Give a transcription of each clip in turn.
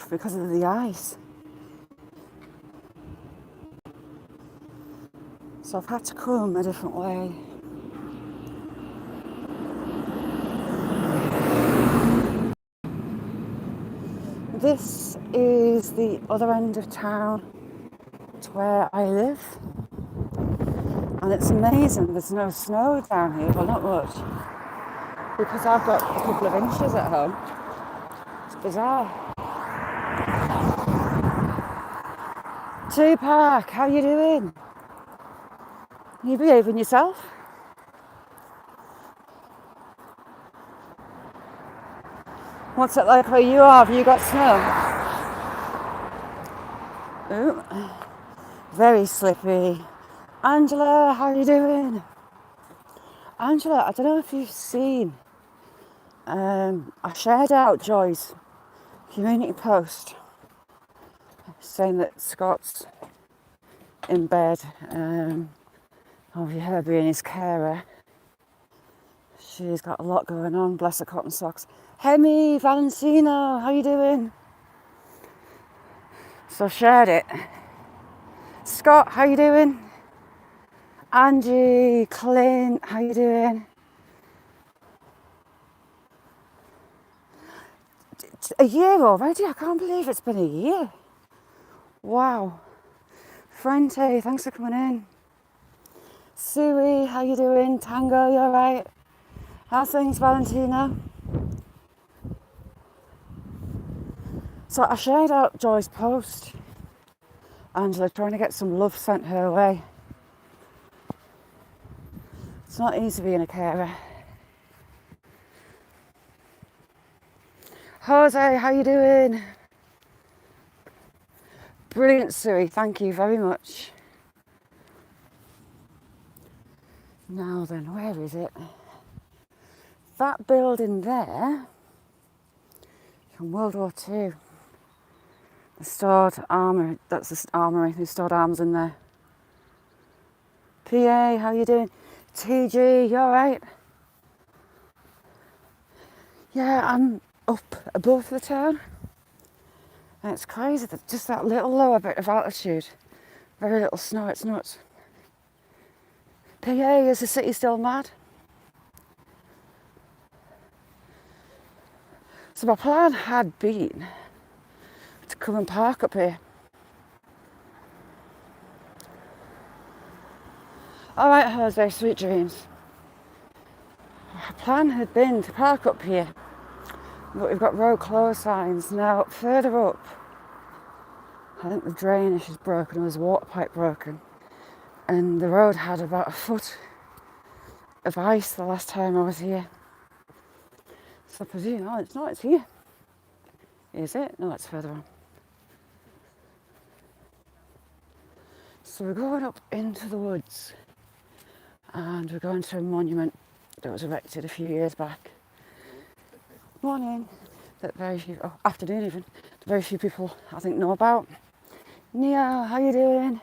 because of the ice. So I've had to come a different way. This is the other end of town to where I live. And it's amazing, there's no snow down here, well not much, because I've got a couple of inches at home. It's bizarre. Tupac, how you doing? You behaving yourself? What's it like where you are? Have you got snow? Ooh, very slippy. Angela, how you doing? Angela, I don't know if you've seen, I shared out Joy's community post saying that Scott's in bed. Over her being his carer. She's got a lot going on, bless her cotton socks. Hemi, Valentino, how you doing? So I shared it. Scott, how you doing? Angie, Clint, how you doing? A year already? I can't believe it's been a year. Wow. Frente, thanks for coming in. Sui, how you doing? Tango, you alright? How's things, Valentina? So I shared out Joy's post. Angela trying to get some love sent her way. It's not easy being a carer. Jose, how you doing? Brilliant, Sui, thank you very much. Now then, where is it? That building there, from World War II. The stored armour, that's the armoury, they stored arms in there. PA, how you doing? TG, you alright? Yeah, I'm up above the town. And it's crazy that just that little lower bit of altitude, very little snow, it's nuts. PA, is the city still mad? So my plan had been to come and park up here. Alright, Jose, sweet dreams. My plan had been to park up here, but we've got road closed signs. Now, further up, I think the drainage is broken, or there's a water pipe broken. And the road had about a foot of ice the last time I was here. So I presume, oh, it's not, it's here. Is it? No, it's further on. So we're going up into the woods and we're going to a monument that was erected a few years back. Morning. That very few, afternoon even, that very few people I think know about. Nia, how you doing?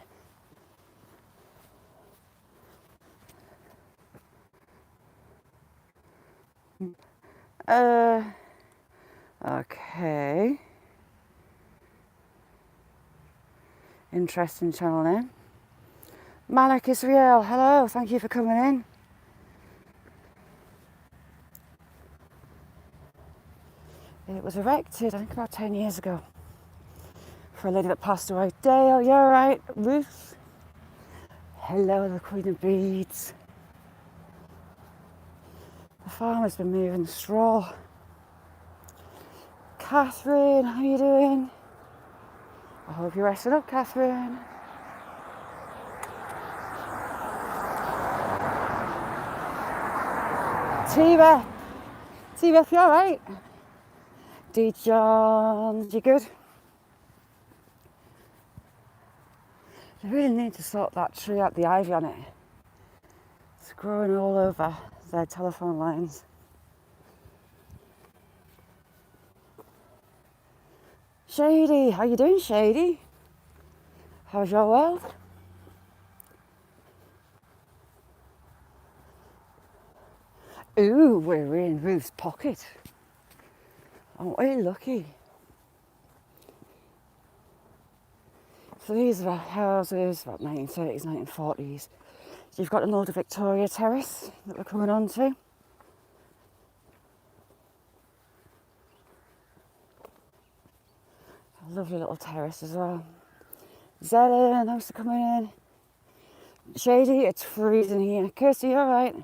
Okay. Interesting channel name. Malik Israel, hello, thank you for coming in. It was erected, I think, about 10 years ago for a lady that passed away. Dale, you alright? Ruth? Hello, the Queen of Beads. The farmer's been moving straw. Catherine, how you doing? I hope you're resting up, Catherine. T-Beth. T-Beth, you alright? D. John, you good? They really need to sort that tree out, the ivy on it. It's growing all over their telephone lines. Shady, how you doing, Shady? How's your world? Ooh, we're in Ruth's pocket. Aren't we lucky? So these are houses about 1930s, 1940s. You've got an older Victoria terrace that we're coming on to. A lovely little terrace as well. Zelen, thanks for coming in. Shady, it's freezing here. Kirsty, you alright?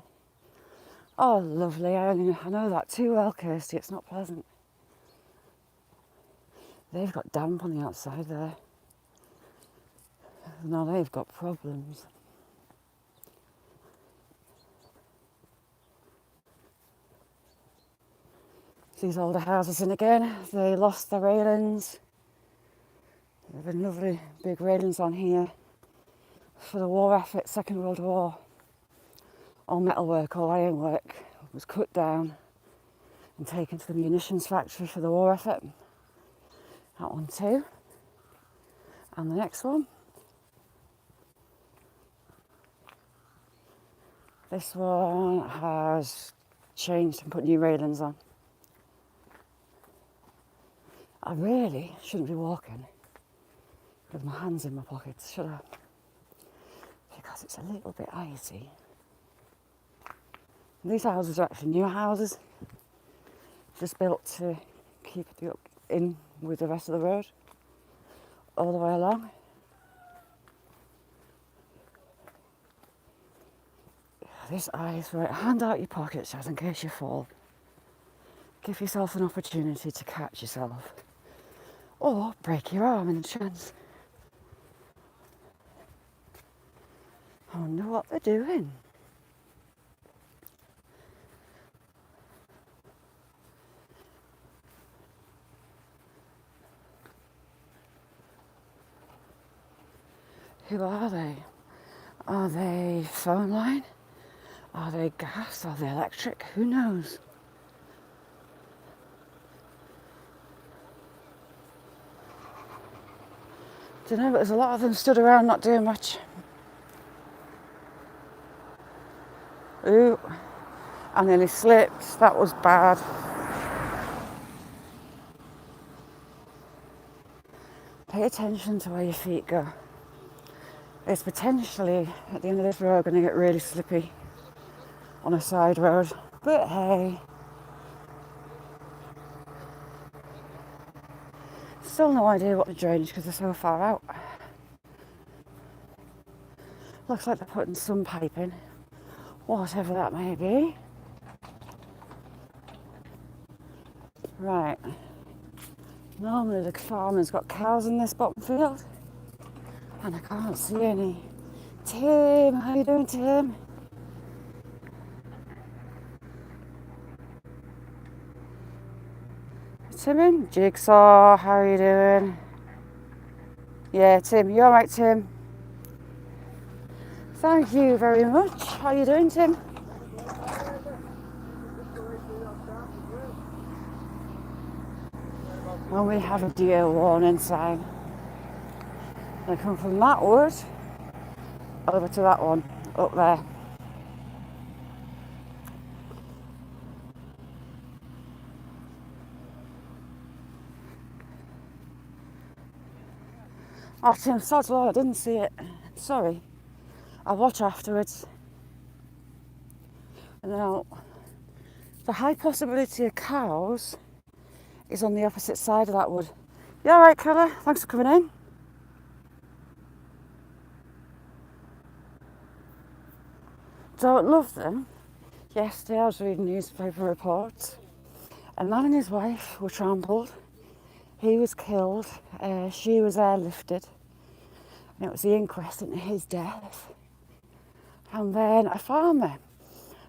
Oh, lovely. I know that too well, Kirsty. It's not pleasant. They've got damp on the outside there. Now they've got problems. These older houses in again. They lost their railings. There have been lovely big railings on here for the war effort, Second World War. All metalwork, all ironwork was cut down and taken to the munitions factory for the war effort. That one too. And the next one. This one has changed and put new railings on. I really shouldn't be walking with my hands in my pockets, should I? Because it's a little bit icy. And these houses are actually new houses, just built to keep it in with the rest of the road, all the way along. This ice, right, hand out your pockets just in case you fall. Give yourself an opportunity to catch yourself. Or break your arm in the chance. I wonder what they're doing. Who are they? Are they phone line? Are they gas? Are they electric? Who knows? Don't know, but there's a lot of them stood around not doing much. Ooh, I nearly slipped. That was bad. Pay attention to where your feet go. It's potentially, at the end of this road, going to get really slippy on a side road. But hey, still no idea what the drainage because they're so far out. Looks like they're putting some pipe in, whatever that may be. Right. Normally the farmer's got cows in this bottom field, and I can't see any. Tim, how you doing, Tim? Tim in? Jigsaw, how are you doing? Yeah, Tim, you alright, Tim? Thank you very much. How are you doing, Tim? And we have a deer warning sign. They come from that wood over to that one up there. Oh, Tim, sod's law, I didn't see it. Sorry. I'll watch afterwards. Now, the high possibility of cows is on the opposite side of that wood. You alright, Keller? Thanks for coming in. Don't love them. Yesterday I was reading newspaper reports. A man and his wife were trampled. He was killed. She was airlifted. And it was the inquest into his death. And then a farmer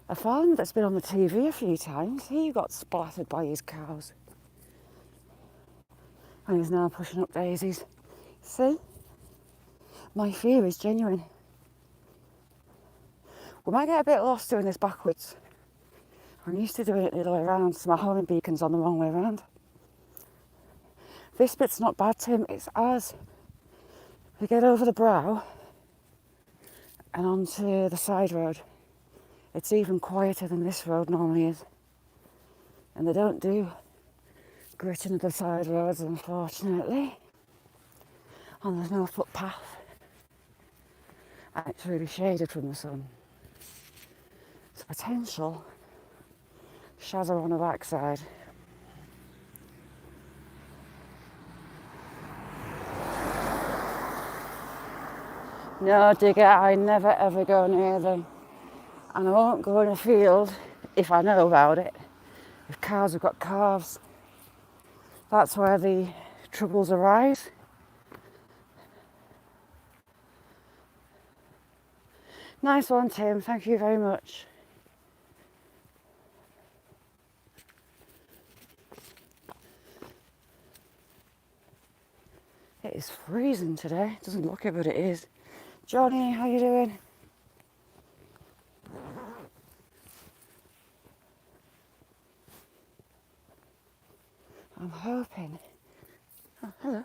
that's been on the TV a few times, he got splattered by his cows. And he's now pushing up daisies. See? My fear is genuine. We might get a bit lost doing this backwards. I'm used to doing it the other way around, so my homing beacon's on the wrong way around. This bit's not bad, Tim. It's as we get over the brow and onto the side road. It's even quieter than this road normally is. And they don't do gritting of the side roads, unfortunately. and there's no footpath, and it's really shaded from the sun. It's a potential shazza on the backside. No, digger, I never ever go near them. And I won't go in a field if I know about it. If cows have got calves, that's where the troubles arise. Nice one, Tim. Thank you very much. It is freezing today. It doesn't look it, but it is. Johnny, how you doing? I'm hoping. Oh, hello.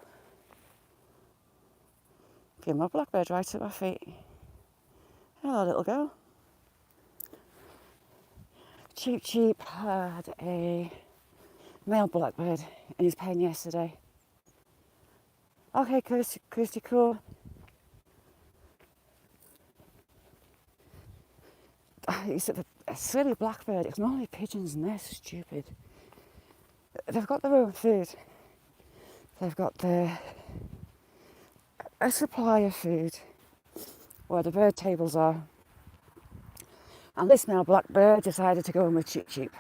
Give my blackbird right at my feet. Hello, little girl. Cheep Cheep had a male blackbird in his pen yesterday. Okay, Kirsty, cool. It's a silly blackbird. It's normally pigeons and they're stupid. They've got their own food. They've got a supply of food where the bird tables are. And this male blackbird decided to go in with Cheep Cheep,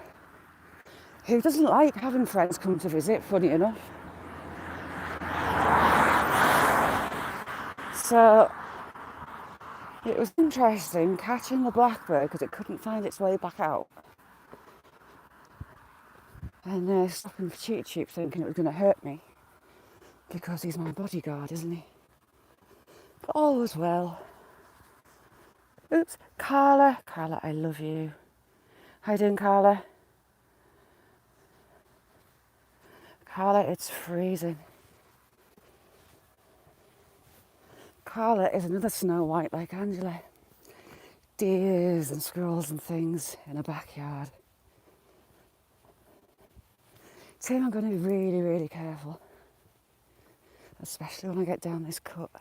who doesn't like having friends come to visit, funny enough. So it was interesting catching the blackbird because it couldn't find its way back out. And stopping for Cheep Cheep thinking it was going to hurt me because he's my bodyguard, isn't he? But all was well. Oops, Carla, I love you. How you doing, Carla? Carla, it's freezing. Carla is another Snow White like Angela. Deers and squirrels and things in a backyard. Tim, I'm going to be really, really careful. Especially when I get down this cut.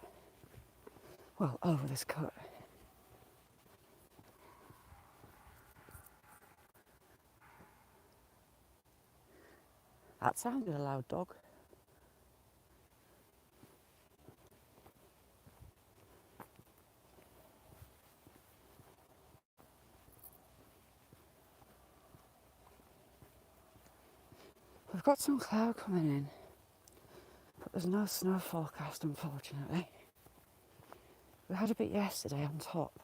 Well, over this cut. That sounded a loud dog. We've got some cloud coming in, but there's no snow forecast, unfortunately. We had a bit yesterday on top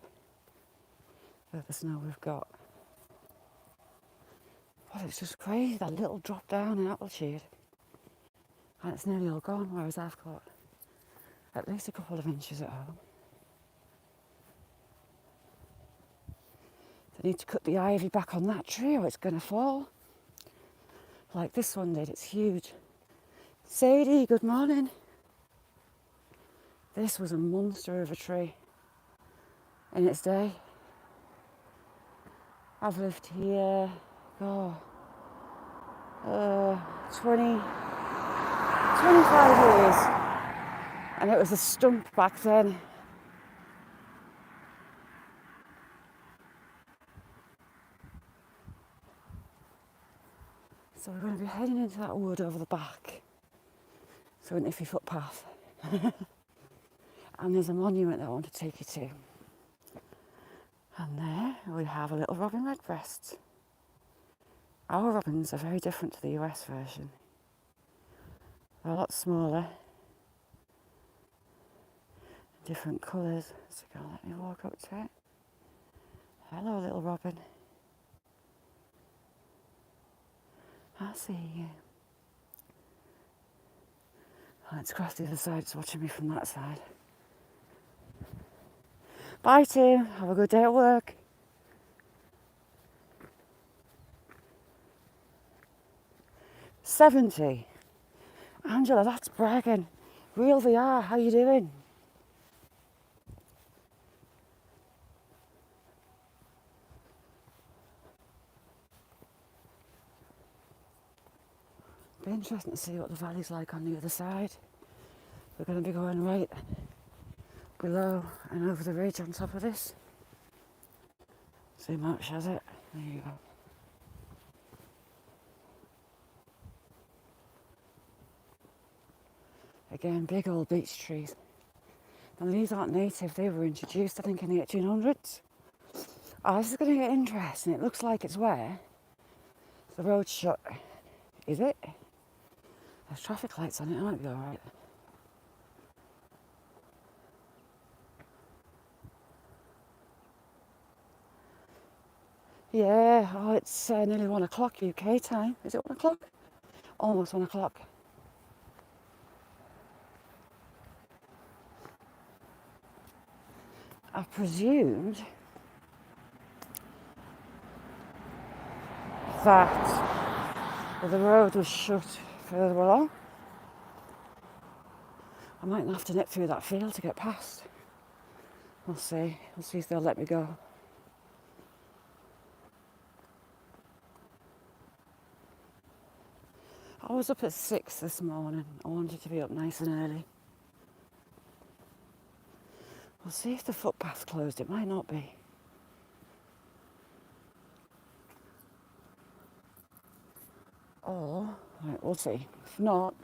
of the snow we've got. But it's just crazy, that little drop down in altitude. And it's nearly all gone, whereas I've got at least a couple of inches at home. They need to cut the ivy back on that tree or it's going to fall. Like this one did, it's huge. Sadie, good morning. This was a monster of a tree in its day. I've lived here, 25 years. And it was a stump back then. So we're going to be heading into that wood over the back. So an iffy footpath. And there's a monument that I want to take you to. And there we have a little robin redbreast. Our robins are very different to the US version. They're a lot smaller. Different colours. So go, let me walk up to it. Hello, little robin. I see you. Oh, it's across the other side, it's watching me from that side. Bye, Tim. Have a good day at work. $70. Angela, that's bragging. Real they are. How you doing? Be interesting to see what the valley's like on the other side. We're going to be going right below and over the ridge on top of this. Zoom out, shows it. There you go. Again, big old beech trees. And these aren't native, they were introduced, I think, in the 1800s. Oh, this is going to get interesting. It looks like it's where the road's shut. Is it? There's traffic lights on it, it might be alright. Yeah, oh, it's nearly 1 o'clock UK time. Is it 1 o'clock? Almost 1 o'clock. I presumed that the road was shut further along. I might have to nip through that field to get past. We'll see. We'll see if they'll let me go. I was up at 6 this morning. I wanted to be up nice and early. We'll see if the footpath's closed. It might not be. Or, right, we'll see. If not,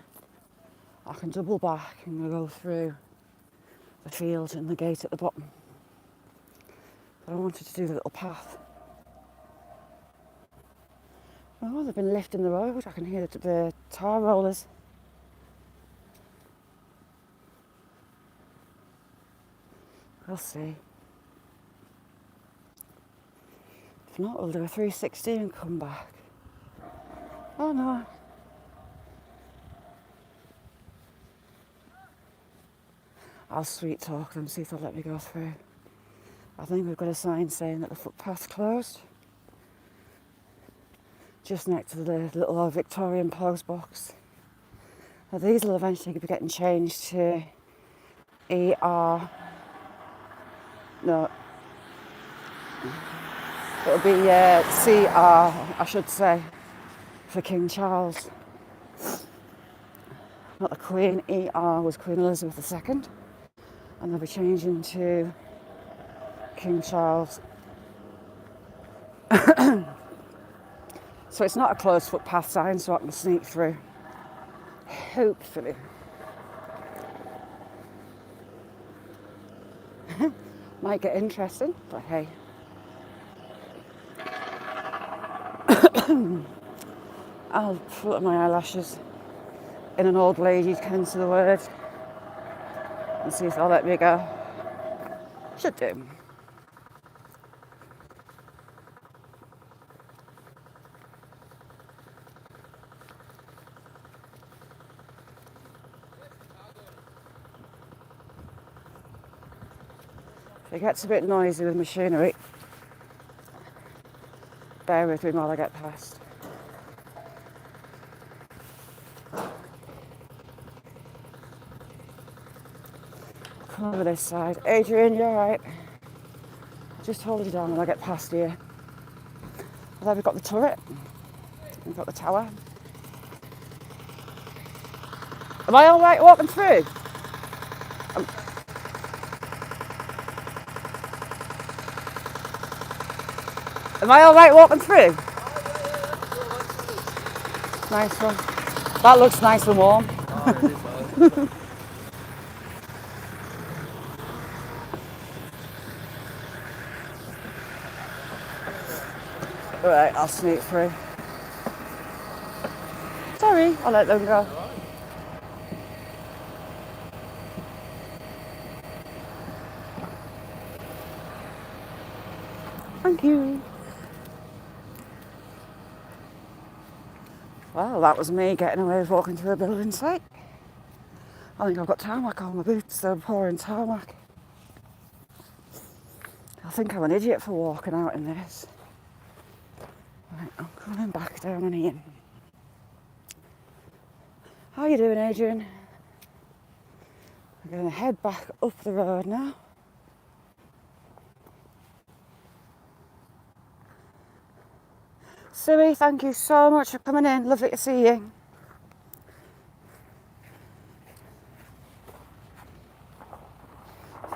I can double back and go through the field and the gate at the bottom. But I wanted to do the little path. Oh, they've been lifting the road. I can hear the tar rollers. We'll see. If not, we'll do a 360 and come back. Oh no. I'll sweet talk them, see if they'll let me go through. I think we've got a sign saying that the footpath's closed. Just next to the little old Victorian post box. Now these will eventually be getting changed to ER. No. It'll be CR, I should say, for King Charles. Not the Queen. ER was Queen Elizabeth II. And they'll be changing to King Charles. So it's not a closed footpath sign, so I can sneak through. Hopefully. Might get interesting, but hey. I'll flutter my eyelashes in an old lady's sense of the word and see if they'll let me go. Should do. If it gets a bit noisy with machinery, bear with me while I get past. Come over this side. Adrian, you alright? Just hold you down when I get past here. Well, there we've got the turret. We've got the tower. Am I alright walking through? Am I alright walking through? Nice one. That looks nice and warm. Right, I'll sneak through. Sorry, I'll let them go. Thank you. Well, that was me getting away with walking through a building site. I think I've got tarmac on my boots, they're pouring tarmac. I think I'm an idiot for walking out in this. Right, I'm coming back down and in. How you doing, Adrian? I'm going to head back up the road now. Sue, thank you so much for coming in. Lovely to see you.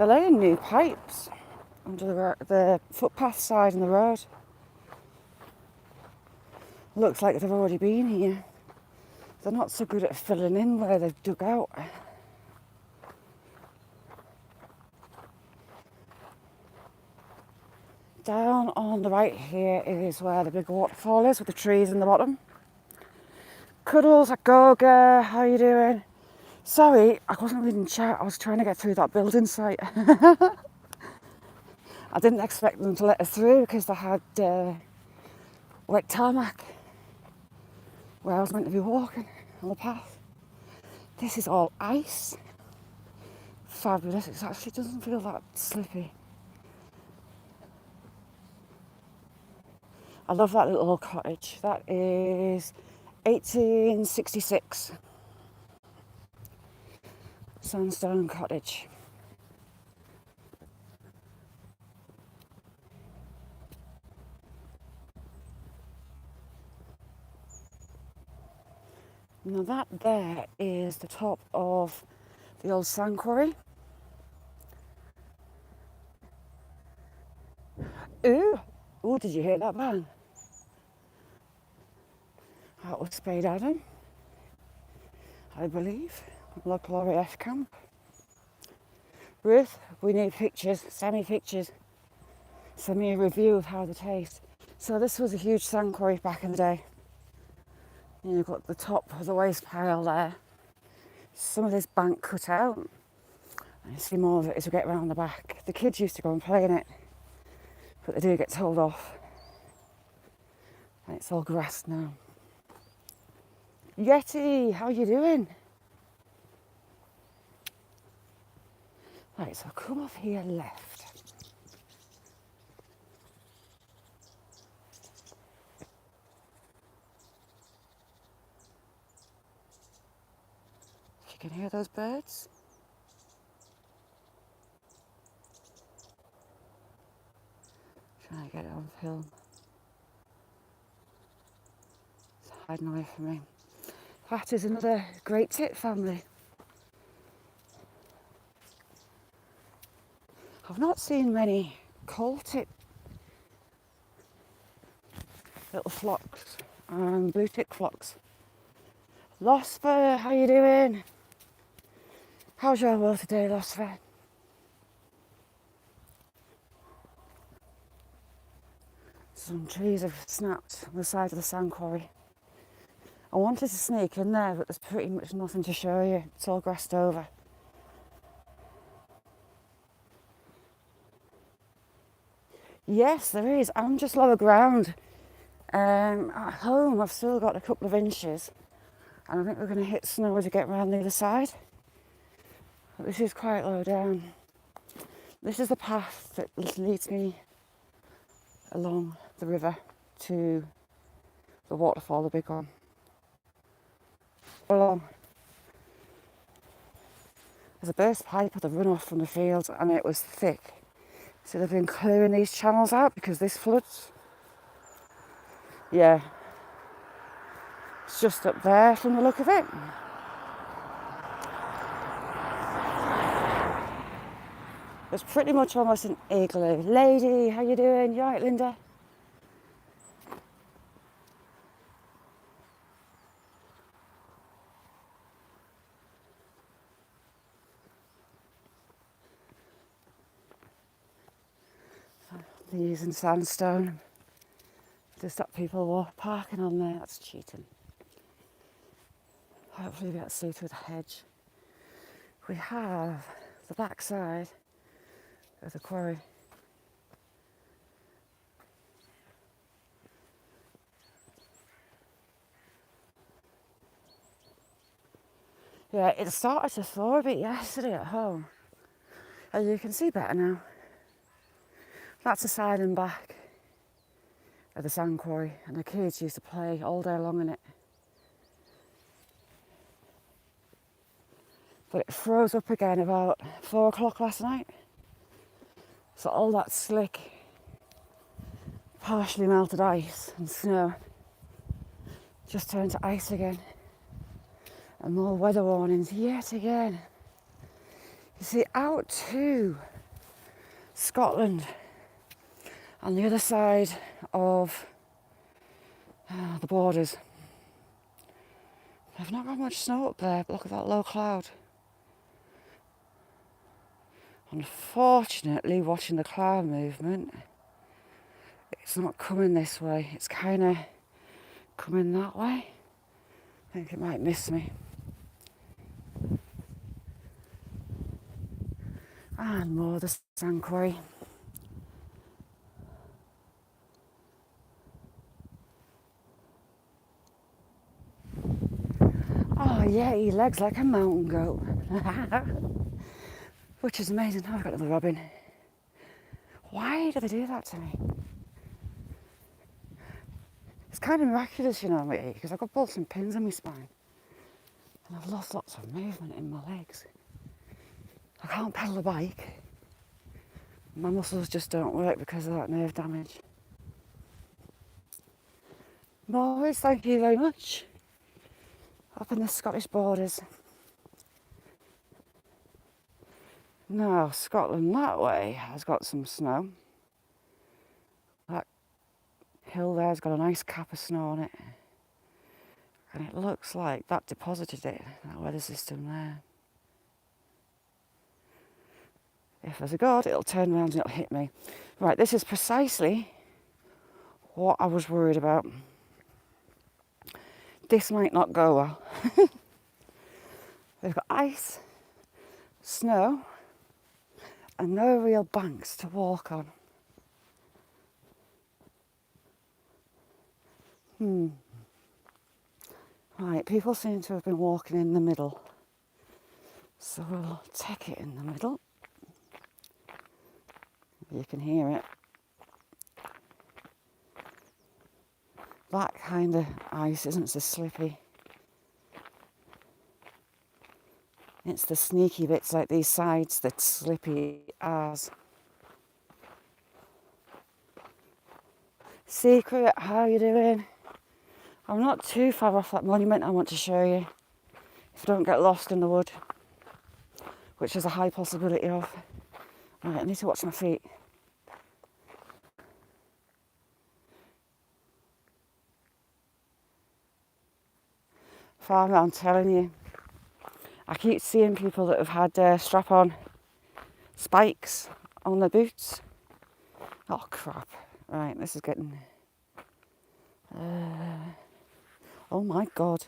They're laying new pipes under the footpath side and the road. Looks like they've already been here. They're not so good at filling in where they've dug out. Down on the right here is where the big waterfall is with the trees in the bottom. Cuddles, Agoga, how you doing? Sorry, I wasn't reading chat. I was trying to get through that building site. I didn't expect them to let us through because they had wet tarmac where I was meant to be walking on the path. This is all ice. Fabulous. It actually doesn't feel that slippy. I love that little cottage. That is 1866. Sandstone cottage. Now that there is the top of the old sand quarry. Ooh, did you hear that bang? That was Spade Adam, I believe, local RAF camp. Ruth, we need pictures, send me pictures. Send me a review of how they taste. So this was a huge sand quarry back in the day. And you've got the top of the waste pile there. Some of this bank cut out. And you see more of it as we get round the back. The kids used to go and play in it, but they do get told off. And it's all grass now. Yeti, how you doing? Right, so come off here left. You can hear those birds. Trying to get it on film. It's hiding away from me. That is another great tit family. I've not seen many coal tit little flocks and blue tit flocks. Losfer, how you doing? How's your world today, Losfer? Some trees have snapped on the side of the sand quarry. I wanted to sneak in there, but there's pretty much nothing to show you. It's all grassed over. Yes, there is. I'm just lower ground. At home, I've still got a couple of inches, and I think we're going to hit snow as we get around the other side. But this is quite low down. This is the path that leads me along the river to the waterfall, the big one. Along. There's a burst pipe of the runoff from the fields, and it was thick. So they've been clearing these channels out because this floods. Yeah. It's just up there from the look of it. It's pretty much almost an igloo. Lady, how you doing? You alright, Linda? They're using sandstone to stop people parking on there. That's cheating. Hopefully we get see through the hedge. We have the back side of the quarry. Yeah, it started to thaw a bit yesterday at home. And you can see better now. That's the side and back of the sand quarry, and the kids used to play all day long in it. But it froze up again about 4 o'clock last night. So all that slick, partially melted ice and snow just turned to ice again. And more weather warnings yet again. You see, out to Scotland, on the other side of the borders. I've not got much snow up there, but look at that low cloud. Unfortunately, watching the cloud movement, it's not coming this way. It's kind of coming that way. I think it might miss me. And more the sand quarry. Oh yeah, he legs like a mountain goat. Which is amazing. Oh, I've got another robin. Why do they do that to me? It's kind of miraculous, you know, because I've got bolts and pins in my spine. And I've lost lots of movement in my legs. I can't pedal a bike. My muscles just don't work because of that nerve damage. Morris, thank you very much. Up in the Scottish borders. Now, Scotland that way has got some snow. That hill there's got a nice cap of snow on it. And it looks like that deposited it, that weather system there. If there's a God, it'll turn around and it'll hit me. Right, this is precisely what I was worried about. This might not go well. We've got ice, snow, and no real banks to walk on. Right, people seem to have been walking in the middle. So we'll take it in the middle. You can hear it. That kind of ice isn't so slippy. It's the sneaky bits like these sides that's slippy as. Secret, how are you doing? I'm not too far off that monument I want to show you. If I don't get lost in the wood, which is a high possibility of. Right, I need to watch my feet. Farmer, I'm telling you. I keep seeing people that have had strap-on spikes on their boots. Oh crap. Right, this is getting... oh my God.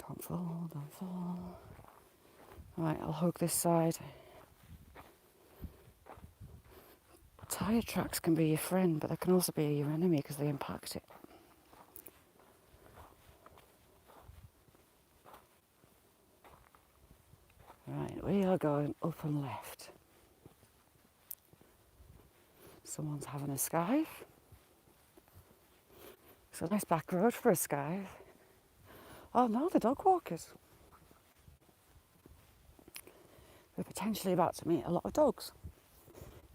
Don't fall, don't fall. Right, I'll hug this side. Tyre tracks can be your friend, but they can also be your enemy because they impact it. Right, we are going up and left. Someone's having a skive. It's a nice back road for a skive. Oh no, the dog walkers. We're potentially about to meet a lot of dogs.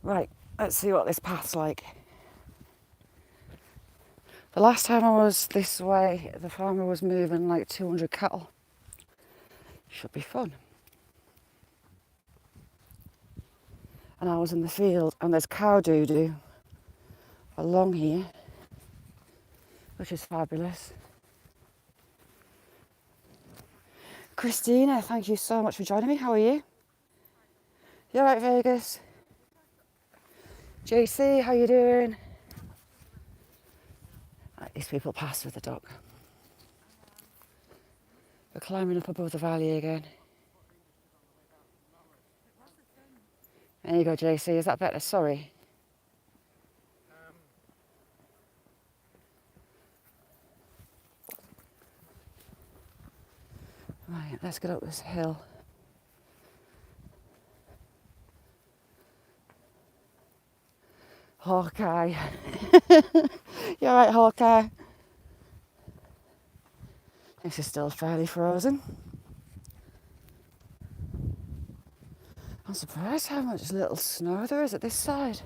Right, let's see what this path's like. The last time I was this way, the farmer was moving like 200 cattle. Should be fun. And I was in the field, and there's cow doo-doo along here, which is fabulous. Christina, thank you so much for joining me. How are you? You alright, Vegas? JC, how you doing? Right, these people pass with the dog. We're climbing up above the valley again. There you go, JC. Is that better? Sorry. Right, let's get up this hill. Hawkeye. You alright, Hawkeye? This is still fairly frozen. I'm surprised how much little snow there is at this side.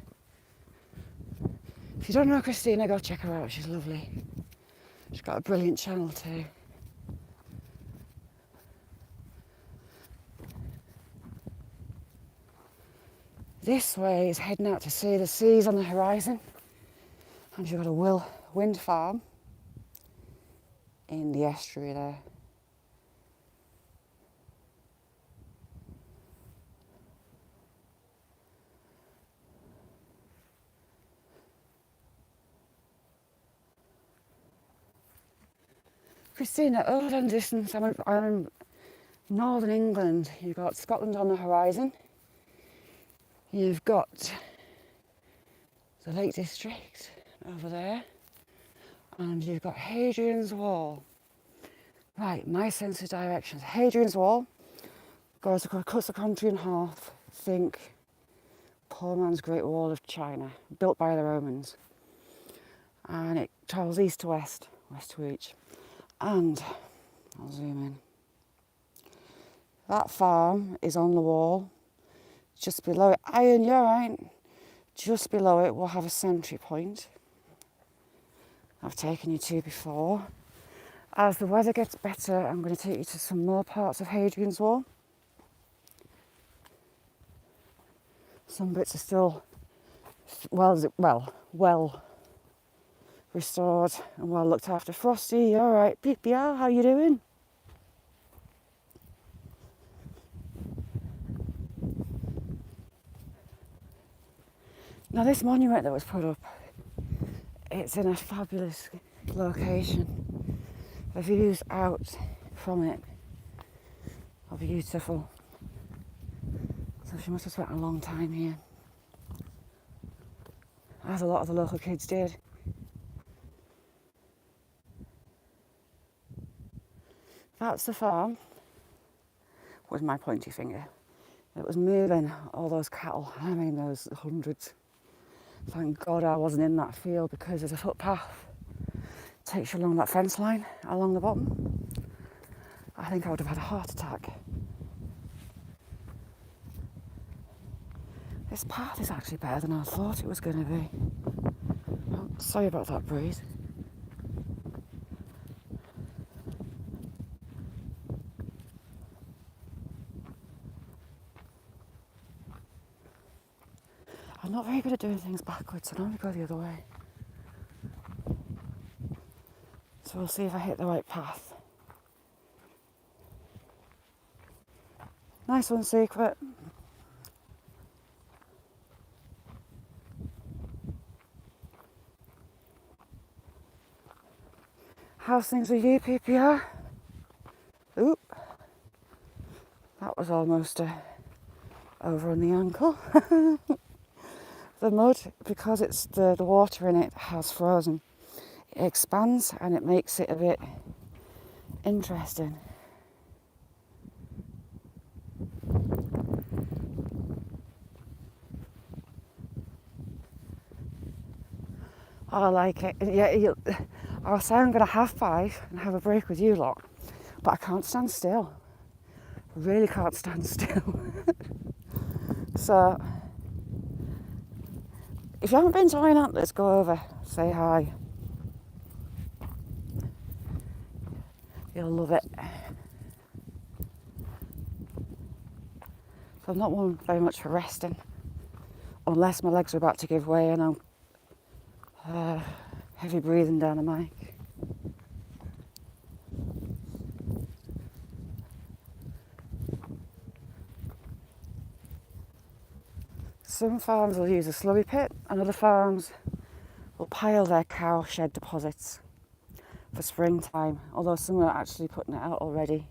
If you don't know Christina, go check her out. She's lovely. She's got a brilliant channel too. This way is heading out to sea. The sea's on the horizon. And you've got a wind farm in the estuary there. Christina, other than distance, I'm in northern England. You've got Scotland on the horizon. You've got the Lake District over there. And you've got Hadrian's Wall. Right, my sense of directions. Hadrian's Wall cuts the country in half. Think poor man's Great Wall of China, built by the Romans. And it travels east to west, west to east. And I'll zoom in. That farm is on the wall. Just below it, Iron, you're right. Just below it, we'll have a sentry point. I've taken you to before. As the weather gets better, I'm going to take you to some more parts of Hadrian's Wall. Some bits are still well restored and well looked after. Frosty, you all right? PPR, how you doing? Now this monument that was put up, it's in a fabulous location. The views out from it are beautiful. So she must have spent a long time here, as a lot of the local kids did. That's the farm, with my pointy finger. It was moving all those cattle, I mean those hundreds. Thank God I wasn't in that field, because there's a footpath takes you along that fence line along the bottom. I think I would have had a heart attack. This path is actually better than I thought it was going to be. Oh, sorry about that breeze. I'm not very good at doing things backwards, I normally go the other way. So we'll see if I hit the right path. Nice one, Secret. How's things with you, PPR? Oop. That was almost over on the ankle. The mud, because it's the water in it has frozen, it expands and it makes it a bit interesting. I like it. Yeah, I'll say I'm going to have 5 and have a break with you lot, but I can't stand still. I really can't stand still. So, if you haven't been to Iron Antlers, go over, say hi. You'll love it. So I'm not one very much for resting, unless my legs are about to give way and I'm heavy breathing down the mic. Some farms will use a slurry pit and other farms will pile their cow shed deposits for springtime, although some are actually putting it out already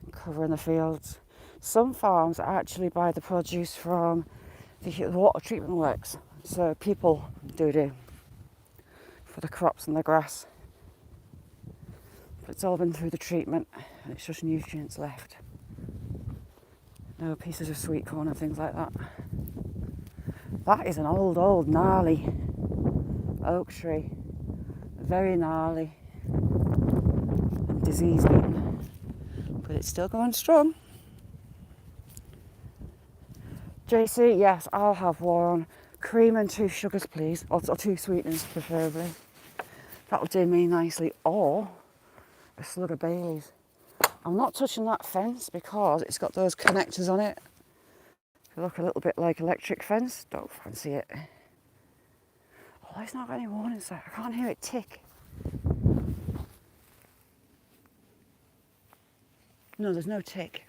and covering the fields. Some farms actually buy the produce from the water treatment works, so people do for the crops and the grass. But it's all been through the treatment and it's just nutrients left. No pieces of sweet corn and things like that. That is an old gnarly oak tree. Very gnarly and disease beaten, but it's still going strong. JC, yes, I'll have 1 cream and 2 sugars, please, or 2 sweeteners preferably. That'll do me nicely, or a slug of Baileys. I'm not touching that fence because it's got those connectors on it. They look a little bit like electric fence. Don't fancy it. Oh, it's not got any warnings there. I can't hear it tick. No, there's no tick.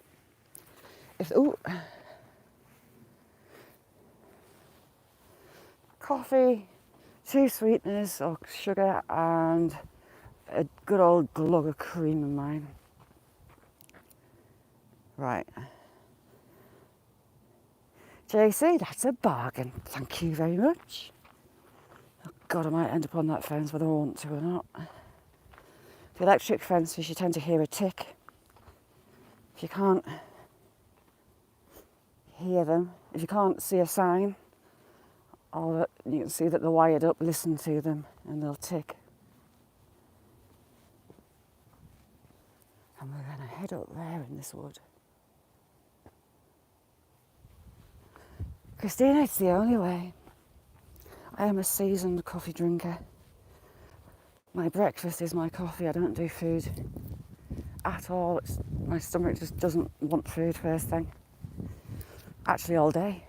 Coffee, 2 sweeteners or sugar, and a good old glug of cream in mine. Right. JC, that's a bargain. Thank you very much. Oh God, I might end up on that fence whether I want to or not. The electric fences, you tend to hear a tick. If you can't hear them, if you can't see a sign, or you can see that they're wired up, listen to them and they'll tick. And we're going to head up there in this wood. Christina, it's the only way. I am a seasoned coffee drinker. My breakfast is my coffee. I don't do food at all. My stomach just doesn't want food first thing. Actually, all day.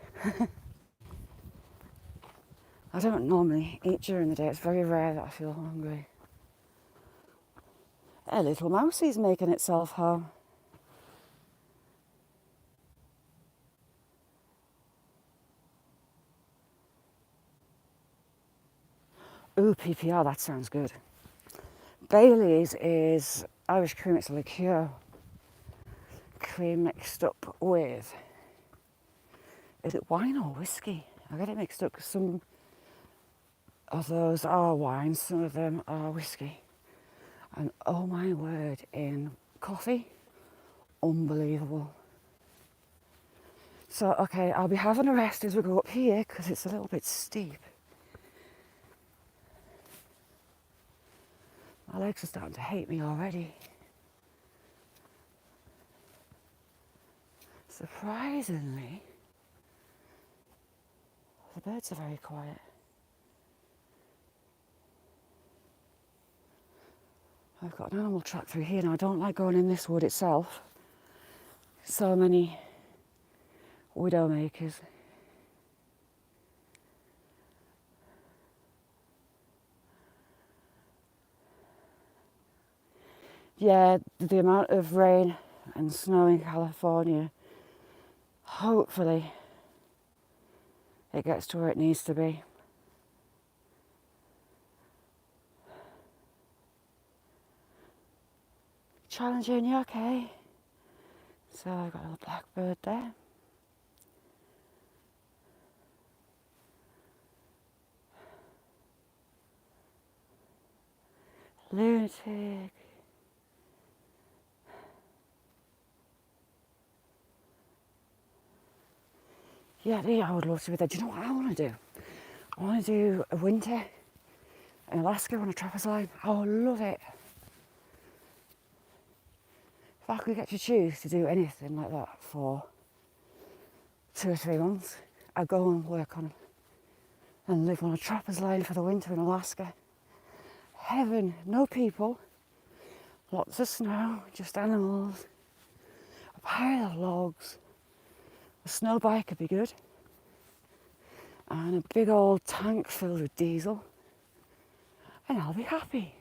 I don't normally eat during the day. It's very rare that I feel hungry. A little mousie's making itself home. Ooh, PPR, that sounds good. Bailey's is Irish cream. It's a liqueur. Cream mixed up with, is it wine or whiskey? I get it mixed up because some of those are wine, some of them are whiskey. And oh my word, in coffee, unbelievable. So, okay, I'll be having a rest as we go up here because it's a little bit steep. My legs are starting to hate me already. Surprisingly, the birds are very quiet. I've got an animal track through here. Now, I don't like going in this wood itself. So many widowmakers. Yeah, the amount of rain and snow in California, hopefully it gets to where it needs to be. Challenging, you okay? So I've got a little blackbird there. Lunatic. Yeah, I would love to be there. Do you know what I want to do? I want to do a winter in Alaska on a trapezoid. I would love it. If I could get to choose to do anything like that for 2 or 3 months, I'd go and work on and live on a trapezoid for the winter in Alaska. Heaven, no people, lots of snow, just animals, a pile of logs, a snow bike would be good, and a big old tank filled with diesel, and I'll be happy.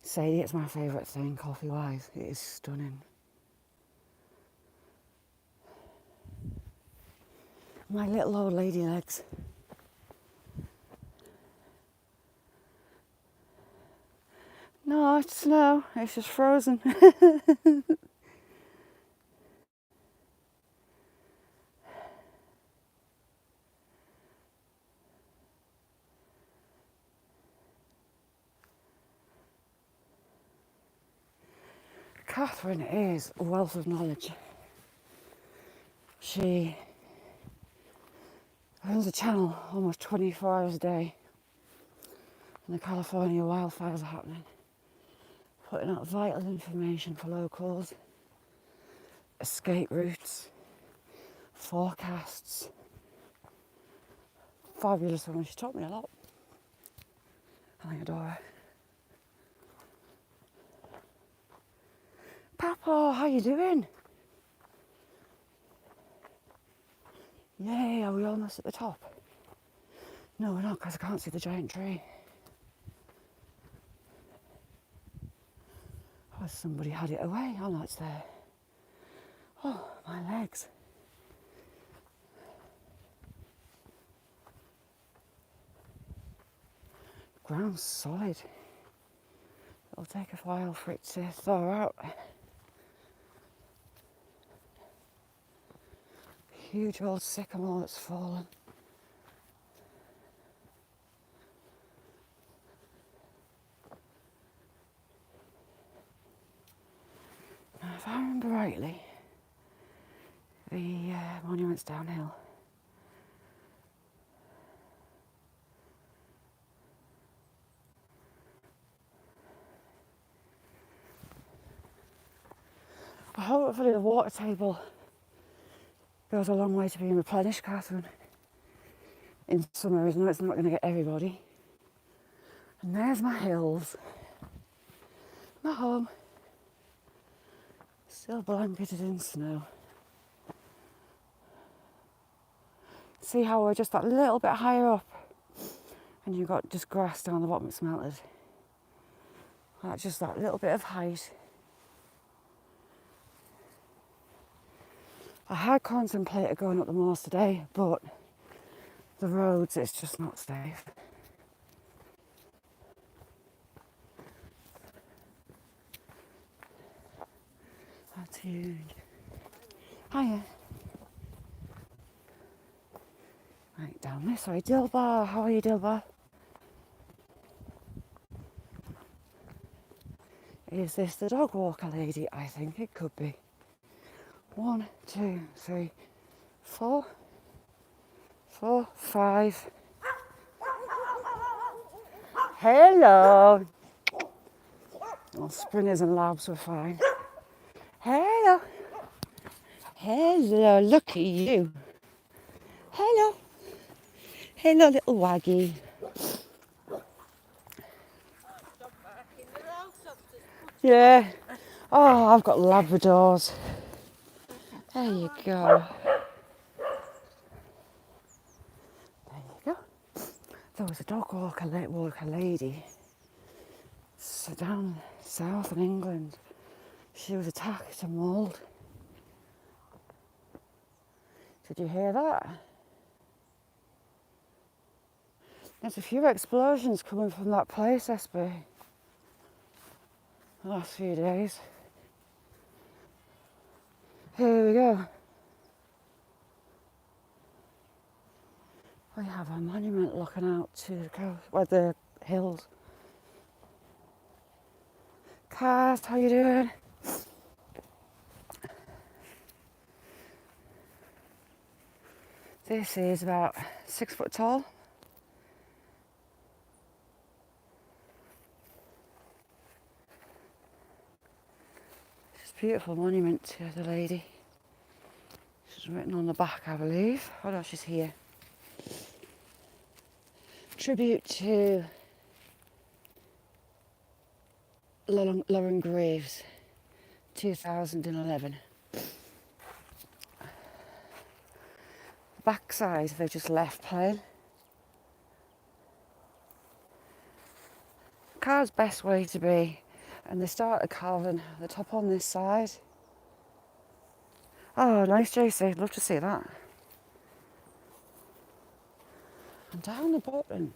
Sadie, it's my favourite thing, coffee-wise. It is stunning. My little old lady legs. No, it's snow. It's just frozen. Catherine is a wealth of knowledge. She runs a channel almost 24 hours a day, and the California wildfires are happening, putting out vital information for locals, escape routes, forecasts. Fabulous woman. She taught me a lot. I adore her. Papa, how you doing? Yay, are we almost at the top? No, we're not, because I can't see the giant tree. Oh, somebody had it away. Oh, no, it's there. Oh, my legs. Ground's solid. It'll take a while for it to thaw out. Huge old sycamore that's fallen. Now, if I remember rightly, the monument's downhill. Hopefully the water table goes a long way to being replenished, Catherine. In some areas, no, it's not going to get everybody. And there's my hills. My home. Still blanketed in snow. See how we're just that little bit higher up and you've got just grass down the bottom that's melted. That's just that little bit of height. I had contemplated going up the moors today, but the roads, it's just not safe. That's huge. Hiya. Right, down this way. Dilbar, how are you, Dilbar? Is this the dog walker lady? I think it could be. 1, 2, 3, 4, 5. Hello. Well, Springers and Labs were fine. Hello. Hello, look at you. Hello. Hello, little waggy. Yeah. Oh, I've got Labradors. There you go. There you go. There was a dog walker lady down south in England. She was attacked to mould. Did you hear that? There's a few explosions coming from that place, SB, the last few days. Here we go. We have a monument looking out to the coast, well, the hills. Cast, how you doing? This is about 6 foot tall. It's a beautiful monument to the lady. She's written on the back, I believe. Oh no, she's here. Tribute to Lauren Graves, 2011. The backside they've just left plain. Car's best way to be, and they started carving the top on this side. Oh, nice, JC. Love to see that. And down the bottom,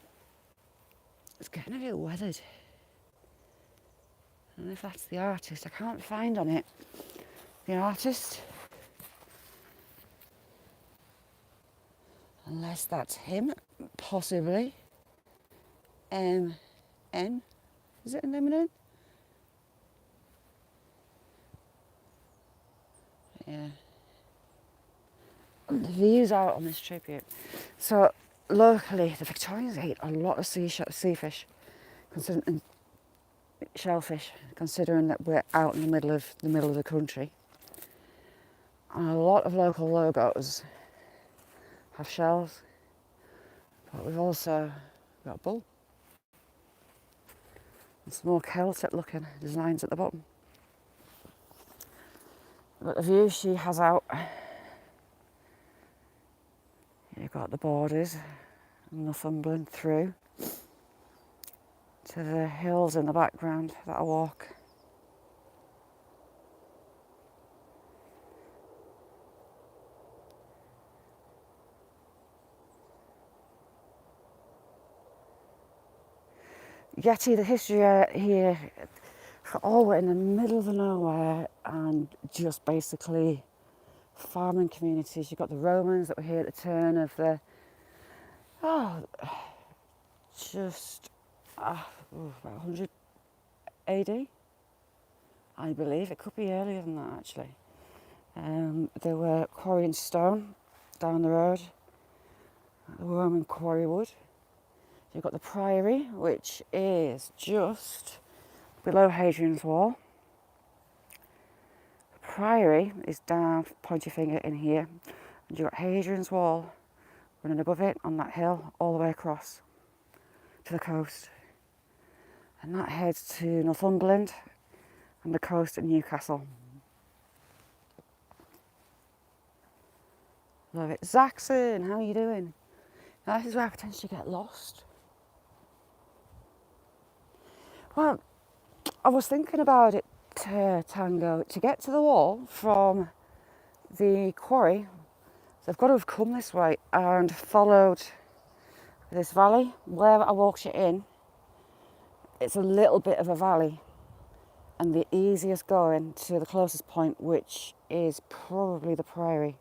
it's getting a bit weathered. I don't know if that's the artist. I can't find on it the artist. Unless that's him, possibly. N. Is it an M&N? Yeah. The views out on this tribute. So locally, the Victorians ate a lot of sea fish, and shellfish, considering that we're out in the middle of the country. And a lot of local logos have shells, but we've also got bull. And some more Celtic looking designs at the bottom. But the view she has out, you've got the borders, Northumberland through to the hills in the background that I walk. Yeti, the history here, all in the middle of the nowhere and just basically farming communities. You've got the Romans that were here at the turn of the, just about 100 AD, I believe. It could be earlier than that actually. There were quarrying stone down the road, the Roman quarry wood. You've got the Priory, which is just below Hadrian's Wall. The Priory is down, point your finger in here, and you've got Hadrian's Wall running above it on that hill all the way across to the coast. And that heads to Northumberland and the coast at Newcastle. Love it. Zaxon, how are you doing? Now, this is where I potentially get lost. Well, I was thinking about it, Tango, to get to the wall from the quarry. They've got to have come this way and followed this valley. Where I walked it in, it's a little bit of a valley, and the easiest going to the closest point, which is probably the Priory.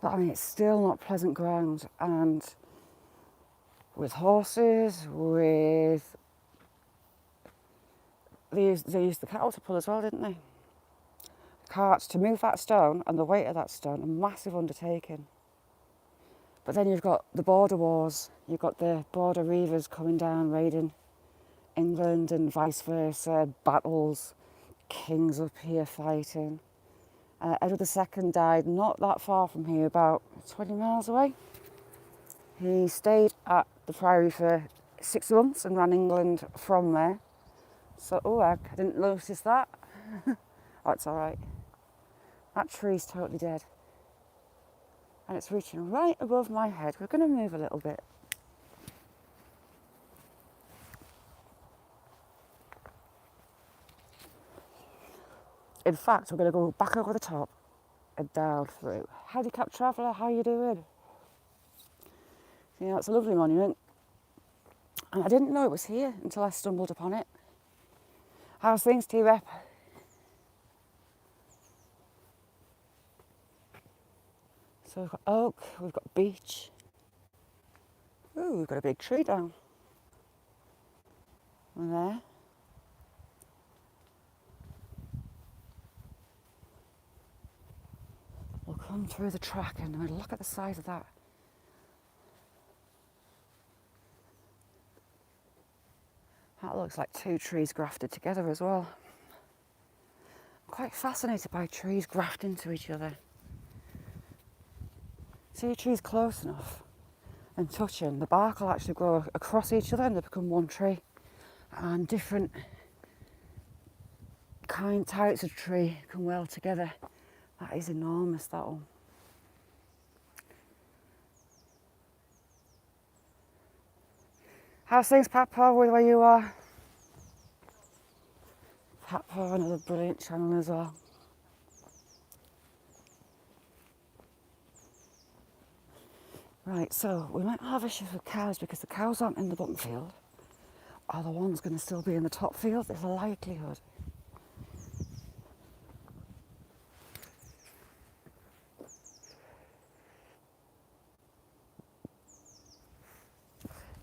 But I mean, it's still not pleasant ground, and with horses, with they used the cattle to pull as well, didn't they? Carts to move that stone, and the weight of that stone, a massive undertaking. But then you've got the border wars, you've got the border reivers coming down, raiding England and vice versa, battles, kings up here fighting. Edward II died not that far from here, about 20 miles away. He stayed at the Priory for 6 months and ran England from there. So, I didn't notice that. Oh, it's all right. That tree's totally dead. And it's reaching right above my head. We're going to move a little bit. In fact, we're going to go back over the top and down through. Handicap traveller, how you doing? Yeah, it's a lovely monument. And I didn't know it was here until I stumbled upon it. How's things, T-Rep? So we've got oak, we've got beech. Ooh, we've got a big tree down there. We'll come through the track and we'll look at the size of that. That looks like 2 trees grafted together as well. I'm quite fascinated by trees grafting to each other. See, a tree's close enough and touching, the bark will actually grow across each other and they become one tree. And different types of tree come well together. That is enormous, that one. How's things, Papa, where you are? Papa, another brilliant channel as well. Right, so we might have issues with cows because the cows aren't in the bottom field. Are the ones going to still be in the top field? There's a likelihood.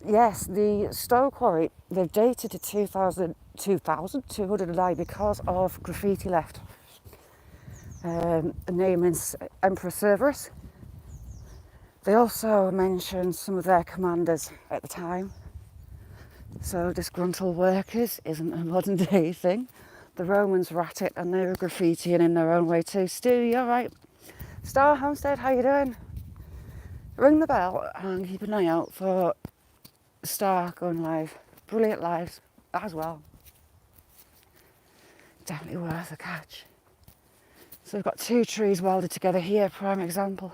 Yes, the Stowe Quarry, they've dated to 2209 because of graffiti left. The name is Emperor Severus. They also mentioned some of their commanders at the time. So disgruntled workers isn't a modern day thing. The Romans were at it and they were graffitiing in their own way too. Stu, you alright? Star Homestead, how you doing? Ring the bell and keep an eye out for Star going live. Brilliant lives as well. Definitely worth a catch. So we've got two trees welded together here, prime example.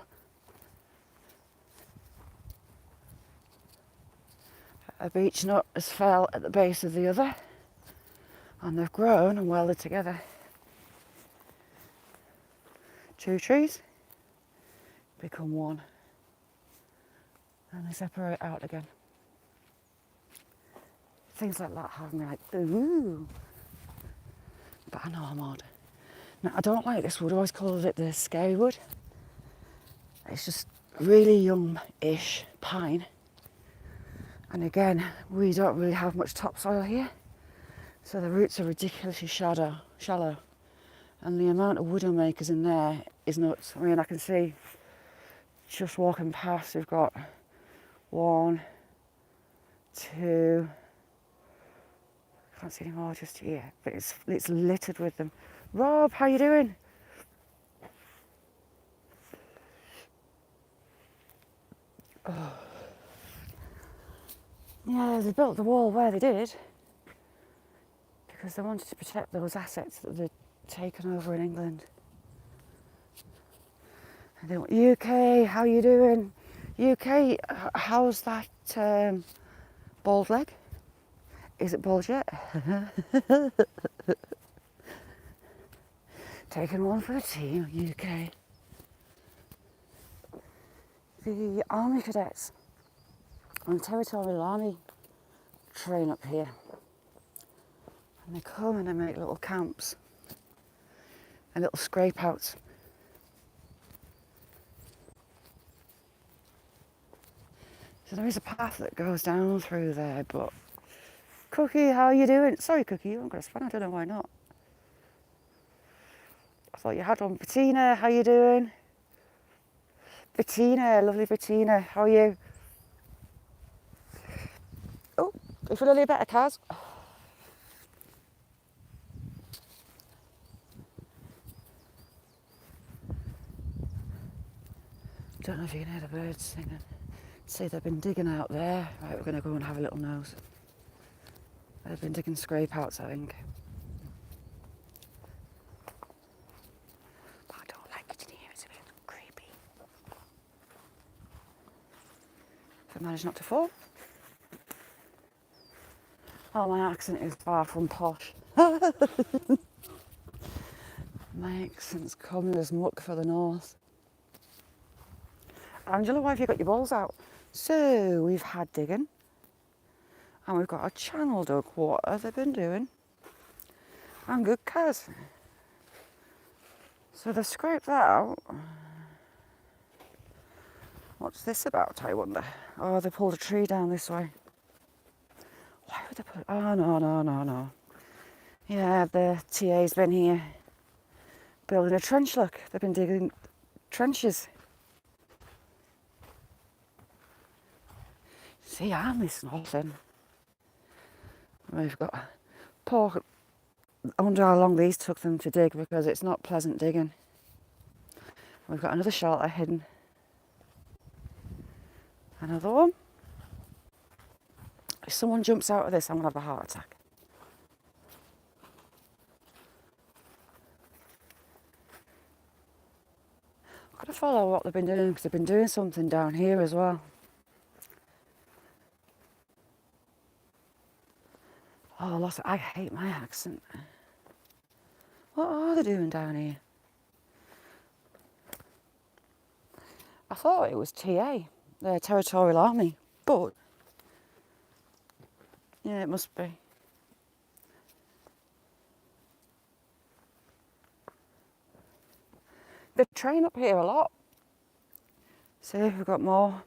A beech nut has fell at the base of the other, and they've grown and welded together. Two trees become one, and they separate out again. Things like that have me like, ooh. But I know I'm odd. Now, I don't like this wood. I always called it the scary wood. It's just really young-ish pine. And again, we don't really have much topsoil here. So the roots are ridiculously shallow. And the amount of widowmakers in there is nuts. I mean, I can see just walking past, we've got 1, 2, can't see any more just here, but it's littered with them. Rob, how you doing? Oh. Yeah, they built the wall where they did because they wanted to protect those assets that they'd taken over in England. And they went, UK, how you doing? UK, how's that bald leg? Is it bald yet? Taking one for the team, UK. The army cadets and territorial army train up here. And they come and they make little camps and little scrape outs. So there is a path that goes down through there, but Cookie, how you doing? Sorry, Cookie, you haven't got a span. I don't know why not. I thought you had one. Bettina, how you doing? Bettina, lovely Bettina, how are you? Oh, you feel a little better, Kaz? Don't know if you can hear the birds singing. See, they've been digging out there. Right, we're going to go and have a little nose. They've been digging scrape outs, I think. But I don't like it in here, it's a bit creepy. If I manage not to fall. Oh, my accent is far from posh. My accent's coming as muck for the north. Angela, why have you got your balls out? So, we've had digging. And we've got a channel dug. What have they been doing? And good Kaz. So they've scraped that out. What's this about, I wonder? Oh, they pulled a tree down this way. Why would they put... Oh, no. Yeah, the TA's been here building a trench, look. They've been digging trenches. See, I miss nothing. We've got pork. I wonder how long these took them to dig because it's not pleasant digging. We've got another shelter hidden. Another one. If someone jumps out of this, I'm going to have a heart attack. I've got to follow what they've been doing because they've been doing something down here as well. Oh, I hate my accent. What are they doing down here? I thought it was TA, the Territorial Army, but yeah, it must be. They train up here a lot. See, we've got more.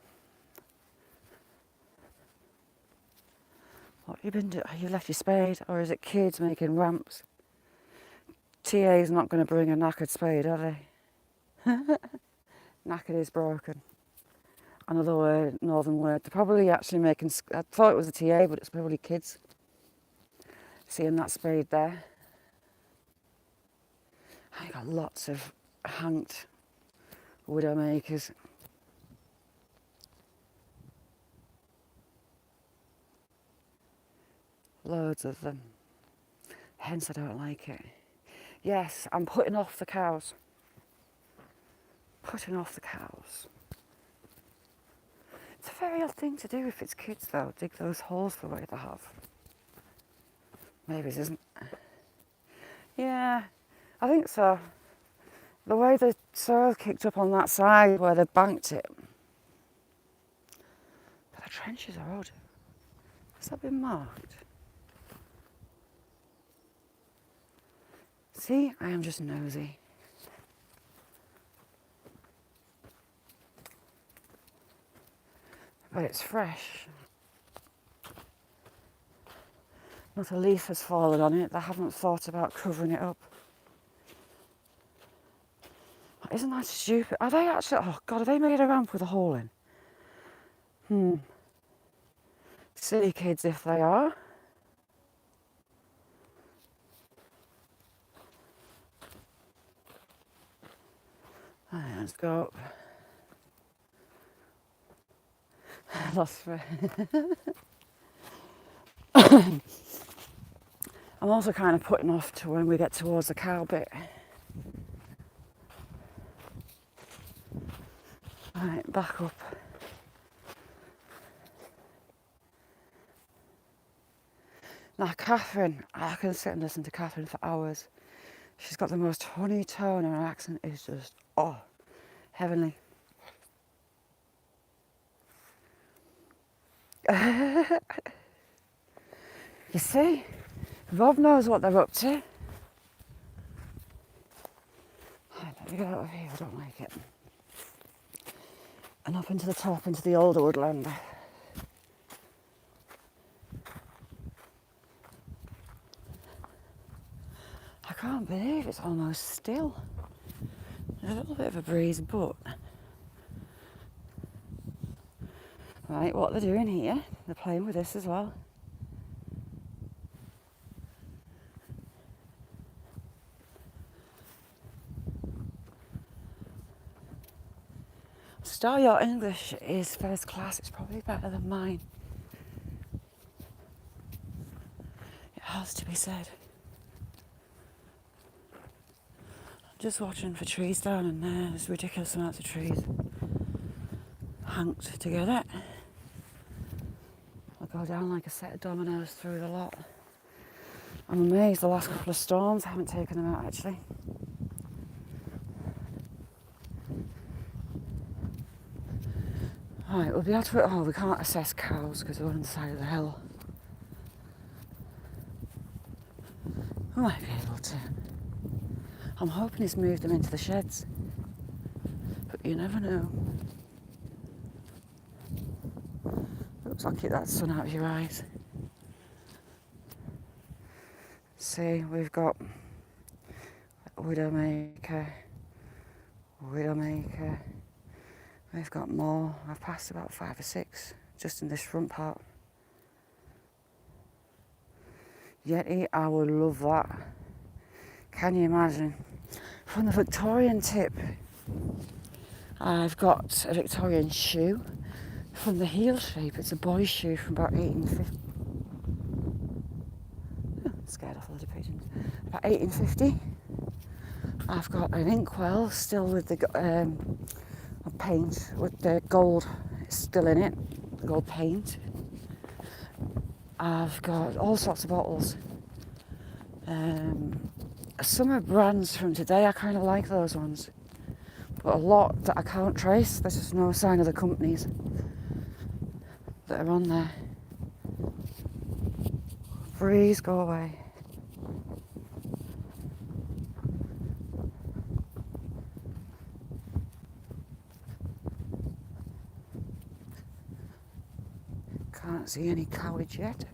What have you been doing? Have you left your spade? Or is it kids making ramps? TA's not going to bring a knackered spade, are they? Knackered is broken. Another word, northern word. They're probably actually making... I thought it was a TA, but it's probably kids. Seeing that spade there. I got lots of hanked widowmakers. Loads of them. Hence I don't like it. Yes, I'm putting off the cows. putting off the cows. It's a very odd thing to do if it's kids though, dig those holes the way they have. Maybe it isn't. Yeah, I think so. The way the soil kicked up on that side where they banked it. But the trenches are odd. Has that been marked? See, I am just nosy. But it's fresh. Not a leaf has fallen on it. They haven't thought about covering it up. Isn't that stupid? Are they actually... Oh, God, have they made a ramp with a hole in? Silly kids if they are. Right, let's go up. Lost for... I'm also kind of putting off to when we get towards the cow bit. Right, back up. Now, Catherine, I can sit and listen to Catherine for hours. She's got the most honey tone and her accent is just, oh, heavenly. You see, Rob knows what they're up to. Right, let me get out of here, I don't like it. And up into the top, into the older woodland. I can't believe it's almost still. There's a little bit of a breeze, but... Right, what they're doing here, they're playing with this as well. Star Yacht English is first class, it's probably better than mine. It has to be said. I'm just watching for trees down in there, there's ridiculous amounts of trees hanked together. I'll go down like a set of dominoes through the lot. I'm amazed the last couple of storms haven't taken them out actually. Right, we'll be able to... Oh, we can't assess cows because they're on the side of the hill. We might be able to. I'm hoping he's moved them into the sheds. But you never know. Looks like it, that sun out of your eyes. See, we've got Widowmaker. We've got more. I've passed about 5 or 6 just in this front part. Yeti, I would love that. Can you imagine? From the Victorian tip, I've got a Victorian shoe. From the heel shape, it's a boy's shoe from about 1850. Oh, scared off a lot of pigeons. About 1850. I've got an inkwell still with the paint, with the gold still in it, the gold paint. I've got all sorts of bottles. Some are brands from today, I kind of like those ones. But a lot that I can't trace, there's just no sign of the companies that are on there. Breeze, go away. Can't see any cowage yet.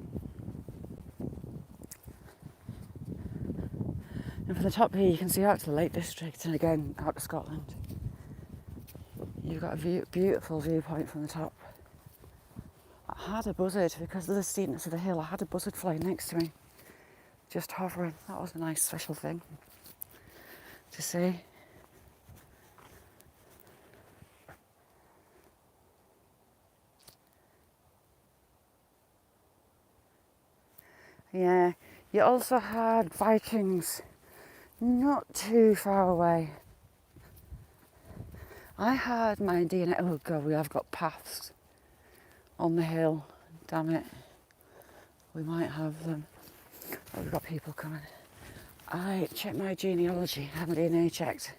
And from the top here you can see out to the Lake District and again out to Scotland. You've got a beautiful viewpoint from the top. I had a buzzard, because of the steepness of the hill, I had a buzzard flying next to me. Just hovering. That was a nice special thing to see. Yeah, you also had Vikings not too far away. I had my DNA. Oh God, we have got paths on the hill. Damn it. We might have them. Oh, we've got people coming. I checked my genealogy, had my DNA checked.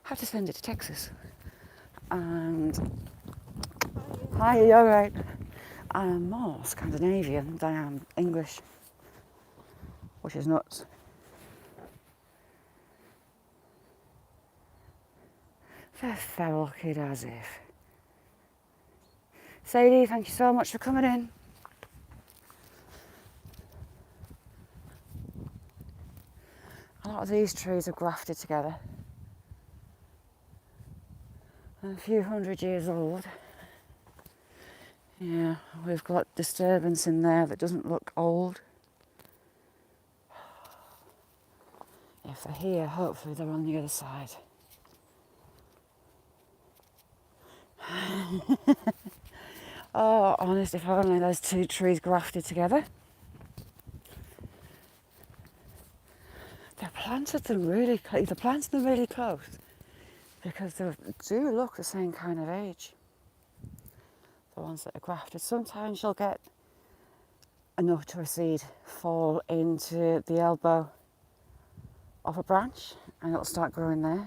Had to send it to Texas. And hi, you're right. I am more Scandinavian than I am English, which is nuts. The feral kid as if. Sadie, thank you so much for coming in. A lot of these trees are grafted together. A few 100 years old. Yeah, we've got disturbance in there that doesn't look old. If they're here, hopefully they're on the other side. Oh, honest, if only those two trees grafted together. They've planted them really close. They're planting them really close because they do look the same kind of age. The ones that are grafted. Sometimes you'll get enough to a seed fall into the elbow of a branch and it'll start growing there.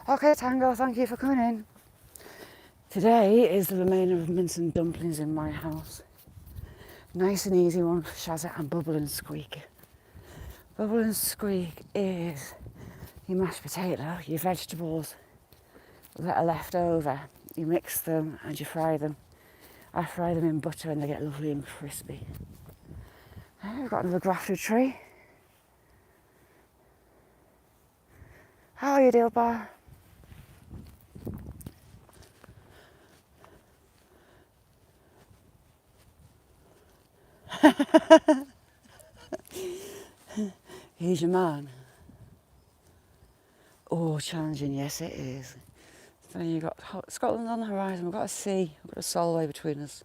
Okay, Tango, thank you for coming in. Today is the remainder of mince and dumplings in my house. Nice and easy one for Shazza and Bubble and Squeak. Bubble and Squeak is your mashed potato, your vegetables that are left over. You mix them and you fry them. I fry them in butter and they get lovely and crispy. We've got another grafted tree. How are you, Dilbar? He's your man. Oh, challenging, yes it is. So you've got Scotland on the horizon, we've got a sea, we've got a Solway between us.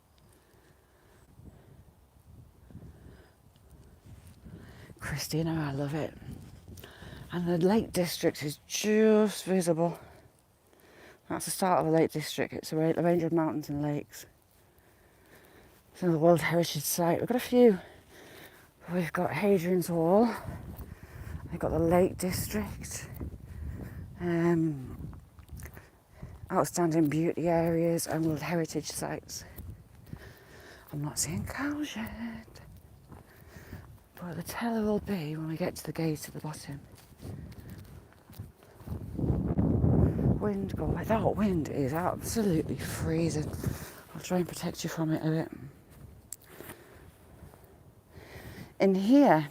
Christina, I love it. And the Lake District is just visible. That's the start of the Lake District. It's a range of mountains and lakes. It's another World Heritage Site. We've got a few. We've got Hadrian's Wall. We've got the Lake District. Outstanding beauty areas and World Heritage Sites. I'm not seeing cows yet. But the teller will be when we get to the gate at the bottom. Wind, go away. That wind is absolutely freezing. I'll try and protect you from it a bit. In here,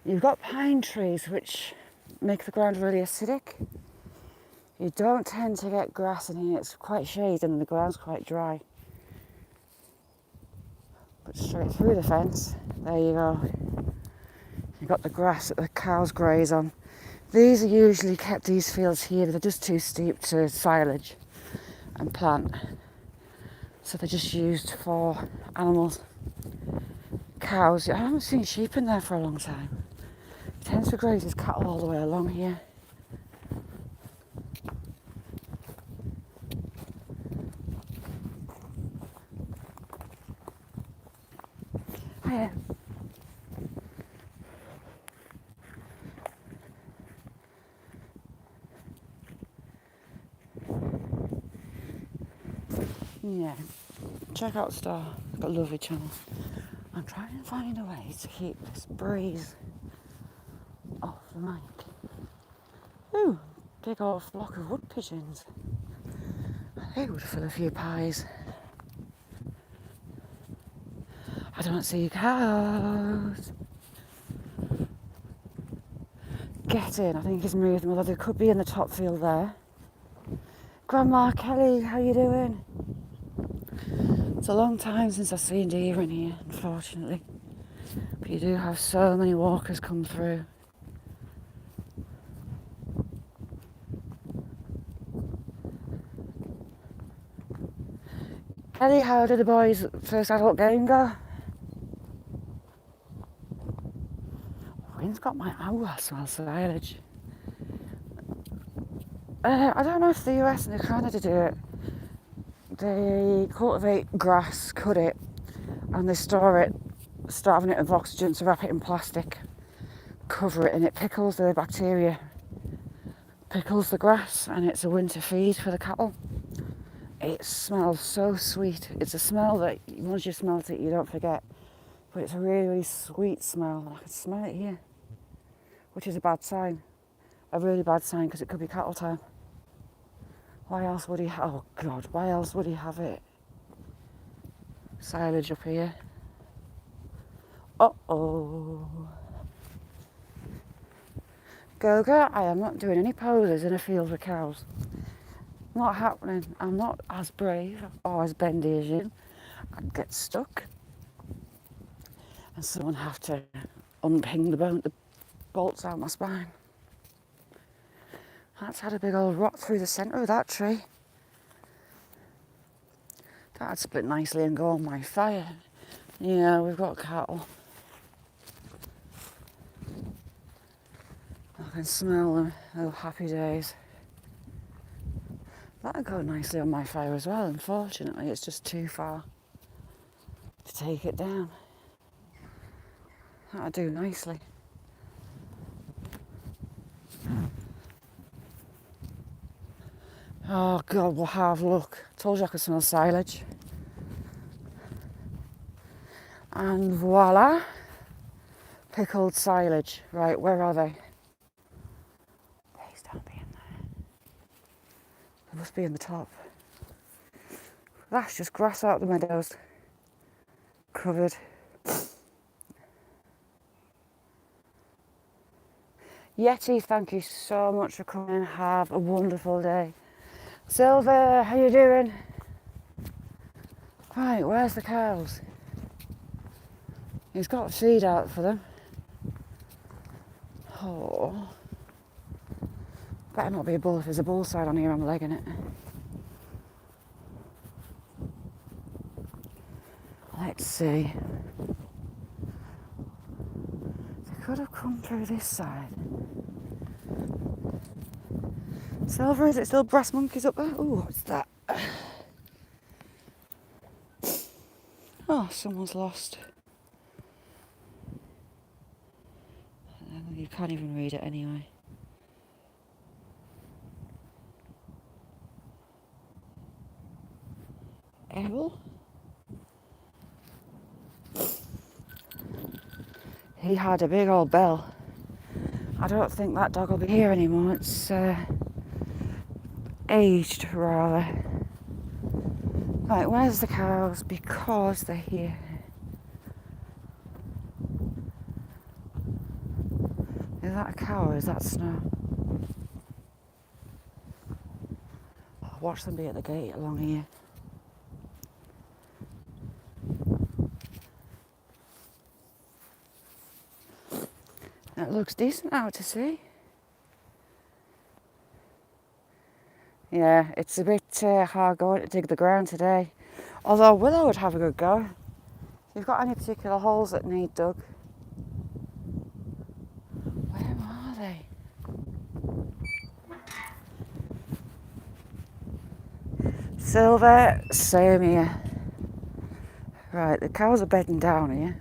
you've got pine trees which make the ground really acidic. You don't tend to get grass in here. It's quite shady and the ground's quite dry. But straight through the fence, there you go. You've got the grass that the cows graze on. These are usually kept, these fields here, they're just too steep to silage and plant. So they're just used for animals. Cows, I haven't seen sheep in there for a long time. It tends to graze his cattle all the way along here. Hiya. Yeah, check out Star, got a lovely channel. I'm trying to find a way to keep this breeze off the mic. Ooh, big old flock of wood pigeons. They would fill a few pies. I don't see cows. Get in, I think he's moved them, although they could be in the top field there. Grandma Kelly, how you doing? It's a long time since I've seen deer in here, unfortunately. But you do have so many walkers come through. Kelly, how did the boys' first adult game go? Wind's got my, oh, I smell silage. I don't know if the US and Canada do it. They cultivate grass, cut it, and they store it, starving it of oxygen, so wrap it in plastic, cover it, and it pickles the bacteria, pickles the grass, and it's a winter feed for the cattle. It smells so sweet. It's a smell that once you smell it, you don't forget. But it's a really, really sweet smell, and I can smell it here, which is a bad sign. A really bad sign, because it could be cattle time. Why else would he oh God, why else would he have it? Silage up here. Uh-oh. Goga, I am not doing any poses in a field with cows. Not happening. I'm not as brave or as bendy as you. I'd get stuck. And someone have to unping the bolts out my spine. That's had a big old rot through the centre of that tree. That'd split nicely and go on my fire. Yeah, we've got cattle. I can smell them. Oh, happy days. That'd go nicely on my fire as well. Unfortunately, it's just too far to take it down. That'd do nicely. Oh God, we'll have a look. I told you I could smell silage. And voila, pickled silage. Right, where are they? Please don't be in there. They must be in the top. That's just grass out the meadows. Covered. Yeti, thank you so much for coming. Have a wonderful day. Silver, how you doing? Right, where's the cows? He's got feed out for them. Oh. Better not be a bull. If there's a bull side on here, I'm legging it. Let's see. They could have come through this side. Silver, is it still brass monkeys up there? Ooh, what's that? Oh, someone's lost. You can't even read it anyway. Errol? He had a big old bell. I don't think that dog will be here anymore. It's aged, rather. Right, where's the cows? Because they're here. Is that a cow or is that snow? I'll watch them be at the gate along here. It looks decent out to sea. Yeah, it's a bit hard going to dig the ground today. Although Willow would have a good go. If you've got any particular holes that need dug. Where are they? Silver, same here. Right, the cows are bedding down here.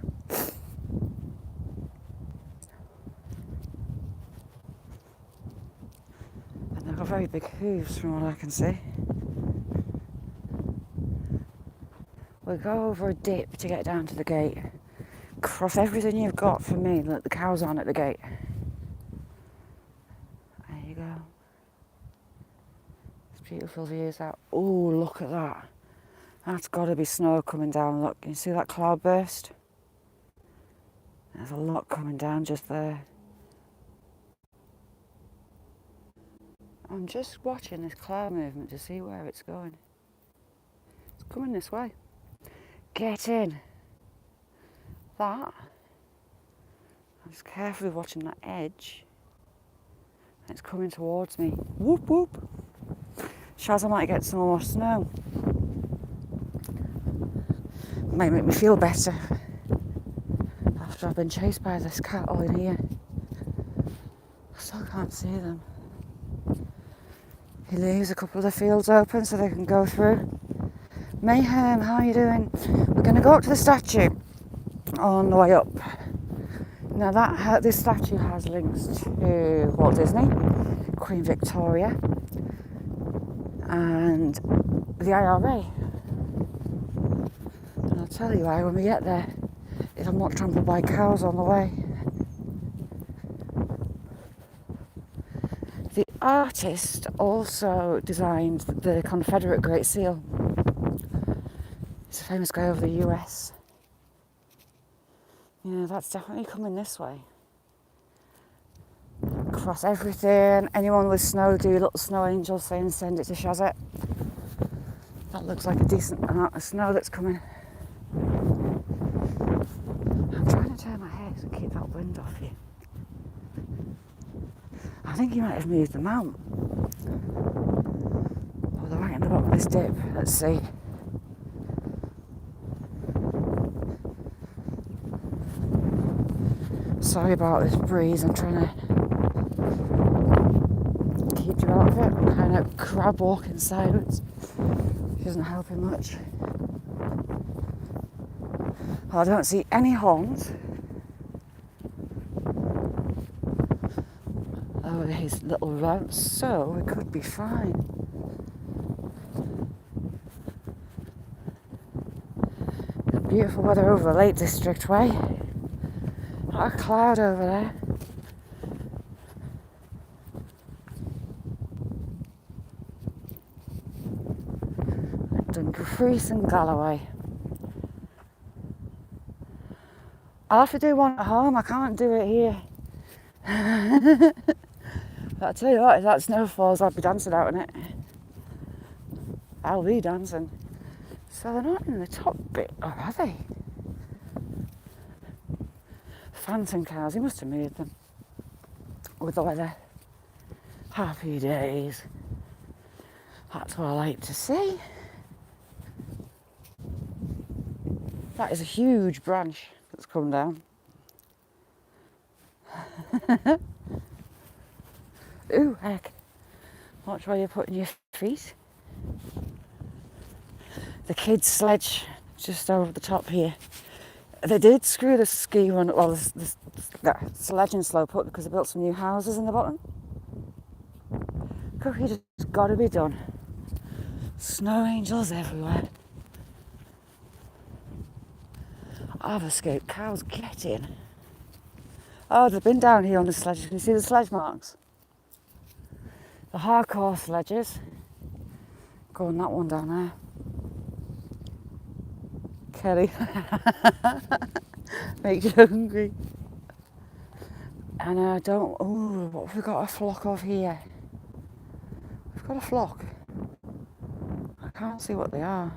And they've got very big hooves from what I can see. We'll go over a dip to get down to the gate. Cross everything you've got for me, let the cows on at the gate. There you go. It's beautiful views out. Oh, look at that. That's got to be snow coming down. Look, can you see that cloud burst? There's a lot coming down just there. I'm just watching this cloud movement to see where it's going. It's coming this way. Get in. That. I'm just carefully watching that edge. It's coming towards me. Whoop whoop. Shaz, I might get some more snow. Might make me feel better after I've been chased by this cattle in here. I still can't see them. He leaves a couple of the fields open so they can go through. Mayhem, how are you doing? We're going to go up to the statue on the way up. Now this statue has links to Walt Disney, Queen Victoria, and the IRA. And I'll tell you why when we get there, if I'm not trampled by cows on the way. The artist also designed the Confederate Great Seal. He's a famous guy over the US. Yeah, that's definitely coming this way. Cross everything. Anyone with snow, do little snow angels saying send it to Shazet. That looks like a decent amount of snow that's coming. I'm trying to turn my head to keep that wind off you. I think you might have moved them out. Oh, they're right in the bottom of this dip. Let's see. Sorry about this breeze. I'm trying to keep you out of it. I'm kind of crab walking sideways, which isn't helping much. Well, I don't see any horns over his little ramp, so it could be fine. Beautiful weather over the Lake District way. Not a cloud over there. Dumfries and Galloway. I'll have to do one at home, I can't do it here. But I tell you what, if that snow falls, I'll be dancing out in it. I'll be dancing. So they're not in the top bit, or are they? Phantom cows, he must have moved them with the weather. Happy days. That's what I like to see. That is a huge branch that's come down. Ooh, heck. Watch where you're putting your feet. The kids' sledge just over the top here. They did screw the ski run, well, the sledge and slope up because they built some new houses in the bottom. Cookie just got to be done. Snow angels everywhere. I've escaped cows, get in. Oh, they've been down here on the sledges. Can you see the sledge marks? The hardcore sledges. Go on that one down there. Kelly. Makes you hungry. And I don't... Oh, what have we got a flock of here? We've got a flock. I can't see what they are.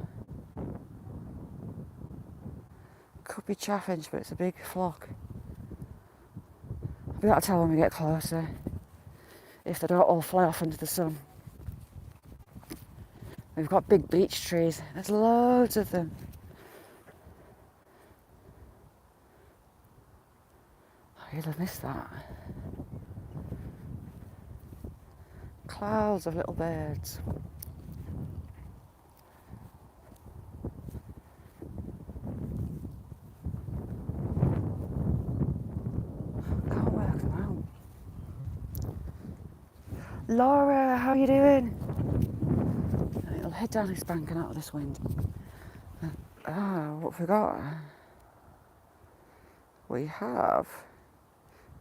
Could be chaffinch, but it's a big flock. I'll be able to tell when we get closer. If they don't all fly off into the sun. We've got big beech trees. There's loads of them. You'll have missed that. Clouds of little birds. Can't work them out. Laura, how are you doing? It'll head down this bank and out of this wind. What have we got? We have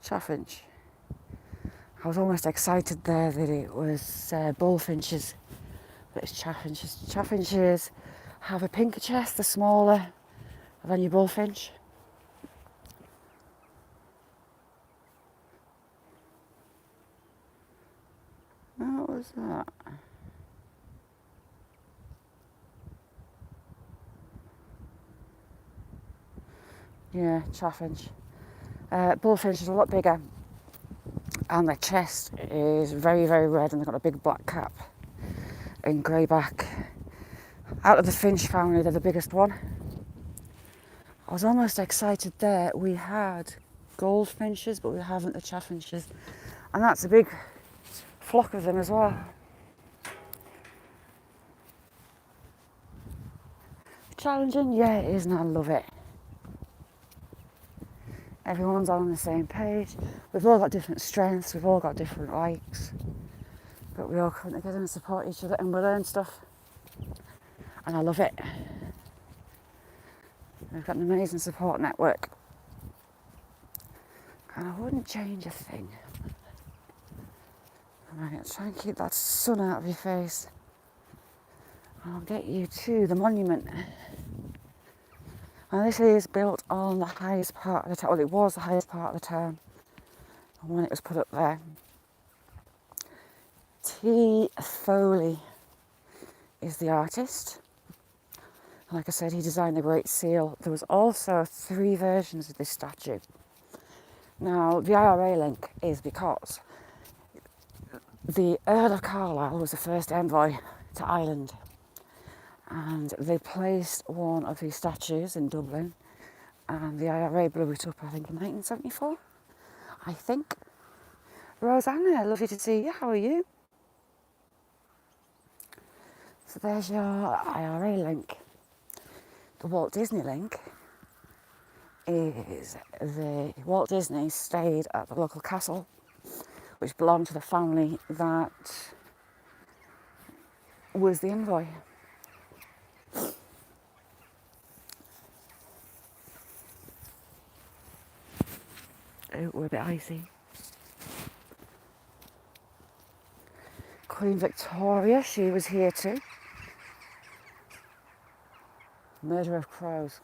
chaffinch. I was almost excited there that it was bullfinches, but it's chaffinches. Chaffinches have a pinker chest, they're smaller than your bullfinch. What was that? Yeah, chaffinch. Bullfinch is a lot bigger, and their chest is very, very red, and they've got a big black cap and grey back. Out of the finch family, they're the biggest one. I was almost excited there. We had goldfinches, but we haven't the chaffinches, and that's a big flock of them as well. challenging? Yeah, it is, and I love it. Everyone's on the same page. We've all got different strengths, we've all got different likes, but we all come together and support each other and we learn stuff. And I love it. We've got an amazing support network. And I wouldn't change a thing. Right, try and keep that sun out of your face. I'll get you to the monument. And this is built on the highest part of the town. Well, it was the highest part of the town when it was put up there. T. Foley is the artist. Like I said, he designed the Great Seal. There was also 3 versions of this statue. Now, the IRA link is because the Earl of Carlisle was the first envoy to Ireland, and they placed one of these statues in Dublin, and the IRA blew it up, I think, in 1974. I think. Rosanna, lovely to see you. How are you? So there's your IRA link. The Walt Disney link is the Walt Disney stayed at the local castle, which belonged to the family that was the envoy. Oh, we're a bit icy. Queen Victoria, she was here too. Murder of crows.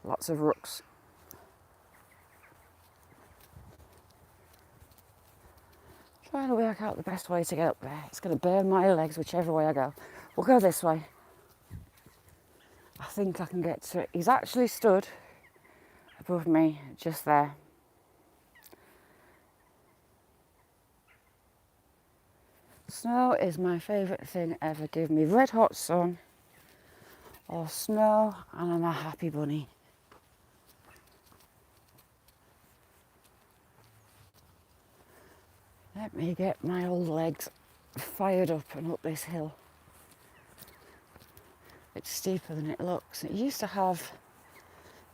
Lots of rooks. Trying to work out the best way to get up there. It's going to burn my legs whichever way I go. We'll go this way. I think I can get to it. He's actually stood above me just there. Snow is my favourite thing ever. Give me red hot sun or snow and I'm a happy bunny. Let me get my old legs fired up and up this hill. It's steeper than it looks. It used to have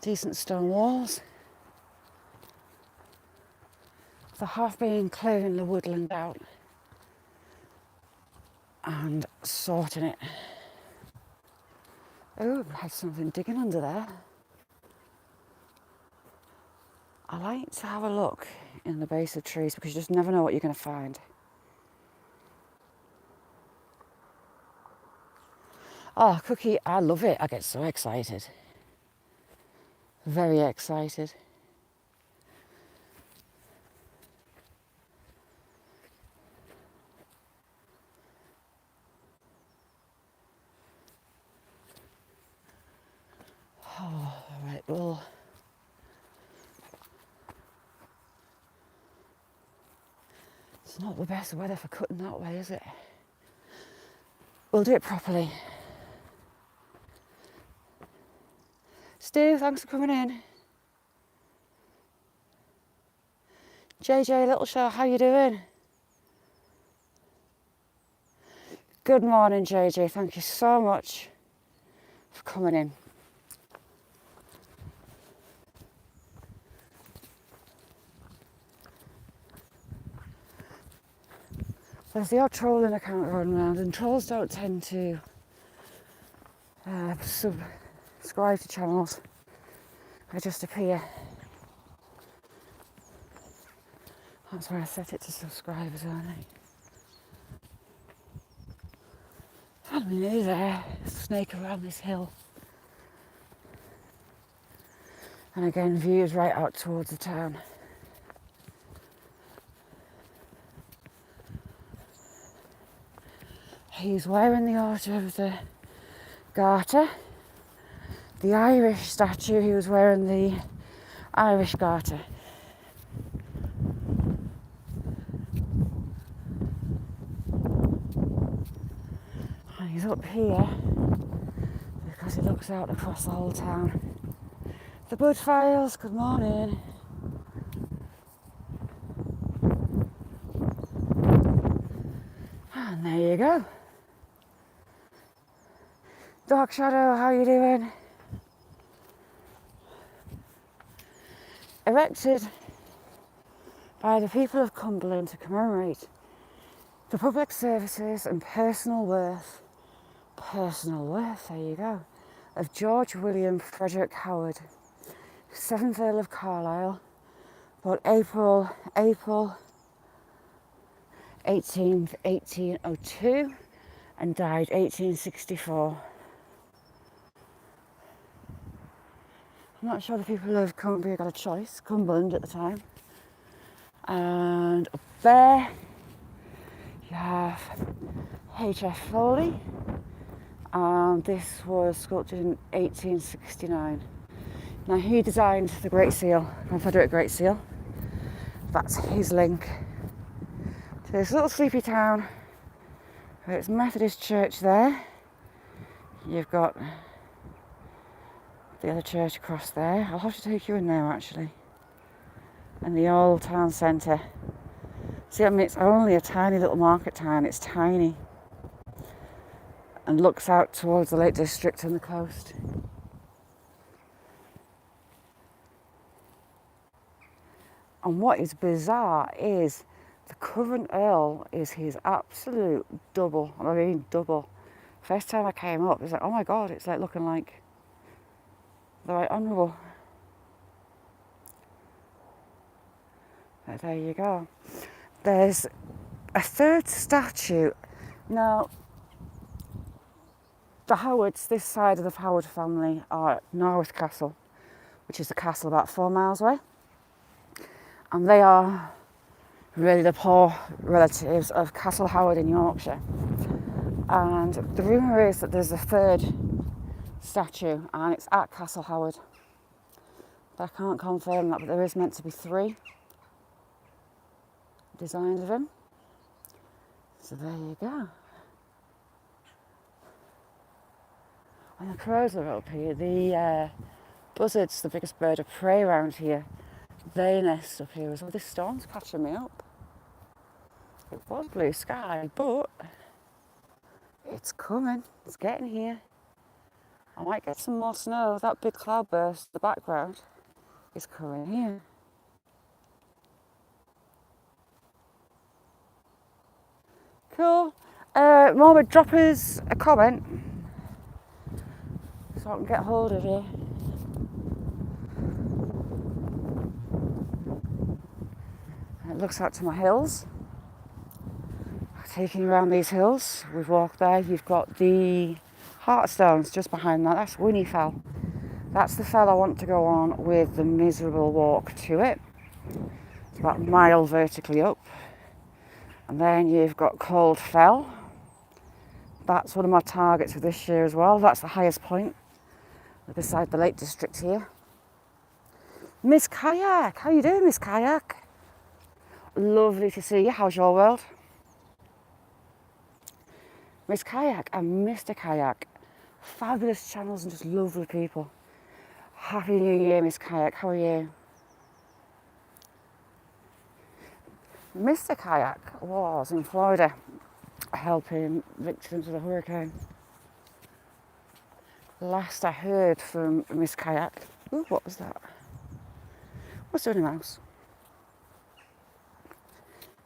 decent stone walls. They have been clearing the woodland out and sorting it. Oh, I had something digging under there. I like to have a look in the base of trees because you just never know what you're going to find. Oh, cookie, I love it. I get so excited. Very excited. Oh, right, well. It's not the best weather for cutting that way, is it? We'll do it properly. Stu, thanks for coming in. JJ Little Show, how you doing? Good morning, JJ. Thank you so much for coming in. There's the odd trolling account going around, and trolls don't tend to subscribe to channels. They just appear. That's where I set it to subscribers only. And we knew there, snake around this hill. And again, views right out towards the town. He's wearing the Order of the Garter. The Irish statue, he was wearing the Irish Garter. And he's up here because he looks out across the whole town. The Bud Files, good morning. And there you go. Dark Shadow, how you doing? Erected by the people of Cumberland to commemorate the public services and personal worth, there you go, of George William Frederick Howard, 7th Earl of Carlisle, born April 18th, 1802, and died 1864. I'm not sure the people of Cumbria got a choice, Cumberland at the time. And up there you have H.F. Foley, and this was sculpted in 1869. Now he designed the Great Seal, Confederate Great Seal. That's his link to this little sleepy town. It's Methodist Church there. You've got the other church across there. I'll have to take you in there actually. And the old town centre. See, I mean, it's only a tiny little market town. It's tiny. And looks out towards the Lake District and the coast. And what is bizarre is the current Earl is his absolute double. I mean, double. First time I came up, it's like, oh my God, it's like looking like the Right Honourable. But there you go. There's a third statue. Now, the Howards, this side of the Howard family, are at Norworth Castle, which is the castle about 4 miles away. And they are really the poor relatives of Castle Howard in Yorkshire. And the rumour is that there's a third statue and it's at Castle Howard. But I can't confirm that, but there is meant to be 3 designs of him. So there you go. And the crows are up here. The buzzards, the biggest bird of prey around here, they nest up here as well. This storm's catching me up. It was blue sky, but it's coming. It's getting here. I might get some more snow. That big cloudburst in the background is coming here. Cool. Morbid, drop us a comment so I can get hold of you. It looks out to my hills. Taking around these hills, we've walked there. You've got the Heartstones just behind that. That's Winnie Fell. That's the fell I want to go on with the miserable walk to it. It's about a mile vertically up. And then you've got Cold Fell. That's one of my targets for this year as well. That's the highest point beside the Lake District here. Miss Kayak, how you doing, Miss Kayak? Lovely to see you. How's your world? Miss Kayak and Mr. Kayak. Fabulous channels and just lovely people. Happy New Year, Miss Kayak. How are you? Mr. Kayak was in Florida helping victims of the hurricane. Last I heard from Miss Kayak. Ooh, what was that? What's doing a mouse?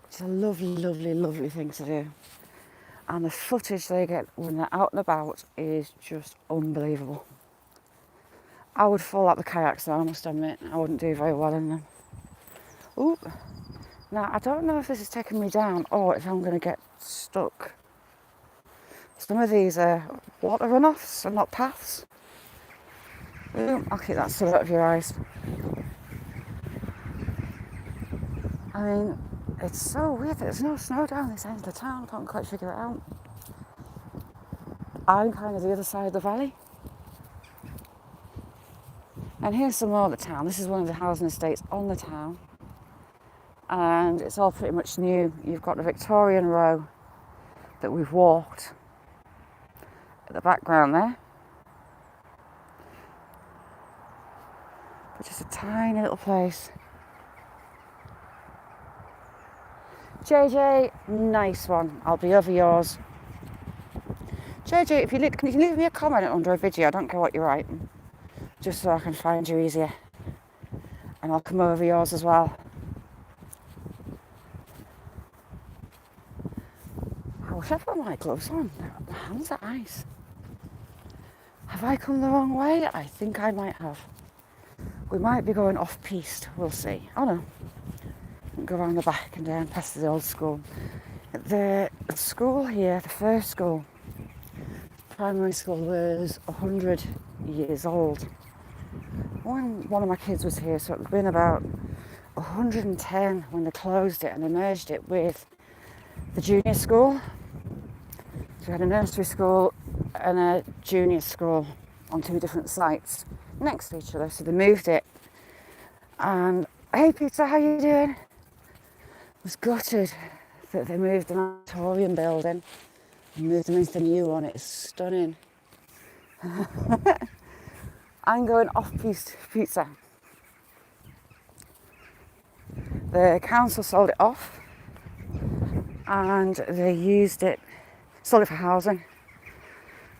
It's a lovely, lovely, lovely thing to do. And the footage they get when they're out and about is just unbelievable. I would fall out the kayaks though, I must admit. I wouldn't do very well in them. Ooh. Now, I don't know if this is taking me down or if I'm going to get stuck. Some of these are water runoffs and not paths. Ooh, I'll keep that still out of your eyes. I mean, it's so weird that there's no snow down this end of the town. I can't quite figure it out. I'm kind of the other side of the valley. And here's some more of the town. This is one of the housing estates on the town. And it's all pretty much new. You've got the Victorian Row that we've walked at the background there. But just a tiny little place. JJ, nice one. I'll be over yours. JJ, if can you leave me a comment under a video? I don't care what you write, just so I can find you easier. And I'll come over yours as well. I wish I put my gloves on. My hands are ice. Have I come the wrong way? I think I might have. We might be going off-piste. We'll see. Oh no. Go around the back and down past the old school. The school here, the first school, primary school, was 100 years old. When one of my kids was here, so it had been about 110 when they closed it and they merged it with the junior school. So we had a nursery school and a junior school on two different sites next to each other. So they moved it. And hey Peter, how you doing? I was gutted that they moved the auditorium building and moved them into the new one. It's stunning. I'm going off-piste pizza. The council sold it off and they sold it for housing.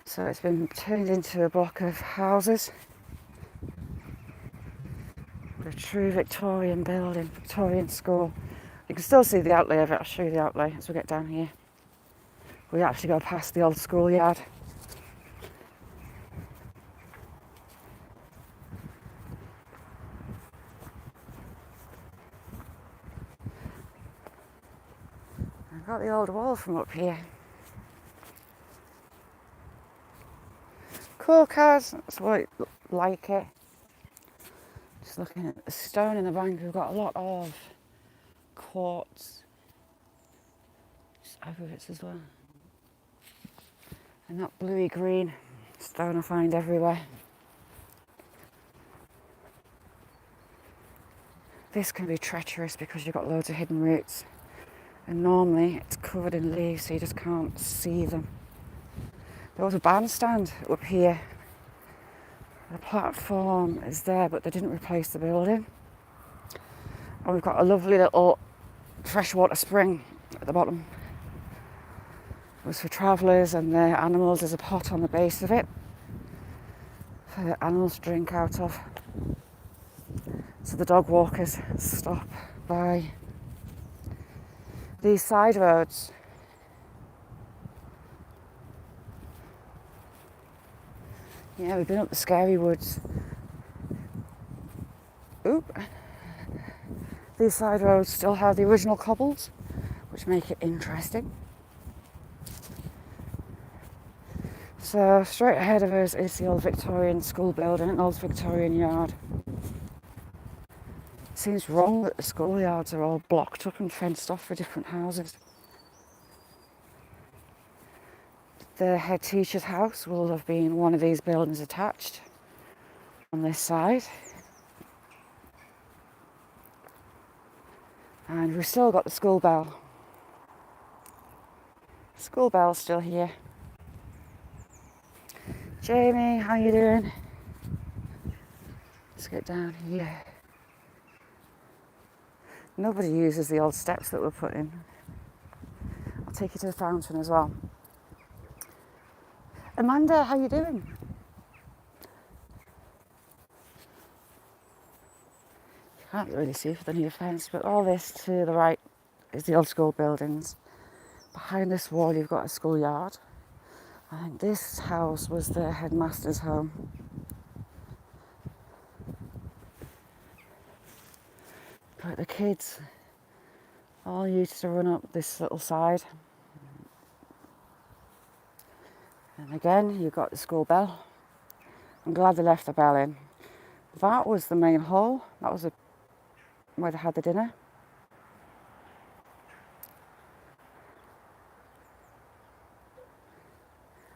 So it's been turned into a block of houses. The true Victorian building, Victorian school. You can still see the outlay of it. I'll show you the outlay as we get down here. We actually go past the old schoolyard. I've got the old wall from up here. Cool cars, that's what I like it. Just looking at the stone in the bank, we've got a lot of quartz aggregates as well. And that bluey green stone I find everywhere. This can be treacherous because you've got loads of hidden roots. And normally it's covered in leaves so you just can't see them. There was a bandstand up here. The platform is there, but they didn't replace the building. And we've got a lovely little freshwater spring at the bottom. It was for travellers and their animals. There's a pot on the base of it for the animals to drink out of. So the dog walkers stop by. These side roads, yeah, we've been up the Scary Woods. Oop. These side roads still have the original cobbles, which make it interesting. So straight ahead of us is the old Victorian school building, an old Victorian yard. Seems wrong that the schoolyards are all blocked up and fenced off for different houses. The head teacher's house will have been one of these buildings attached on this side. And we've still got the school bell. School bell's still here. Jamie, how you doing? Let's get down here. Nobody uses the old steps that were put in. I'll take you to the fountain as well. Amanda, how you doing? You can't really see for the new fence, but all this to the right is the old school buildings. Behind this wall you've got a schoolyard. I think this house was the headmaster's home. But the kids all used to run up this little side. And again, you've got the school bell. I'm glad they left the bell in. That was the main hall. That was where they had the dinner.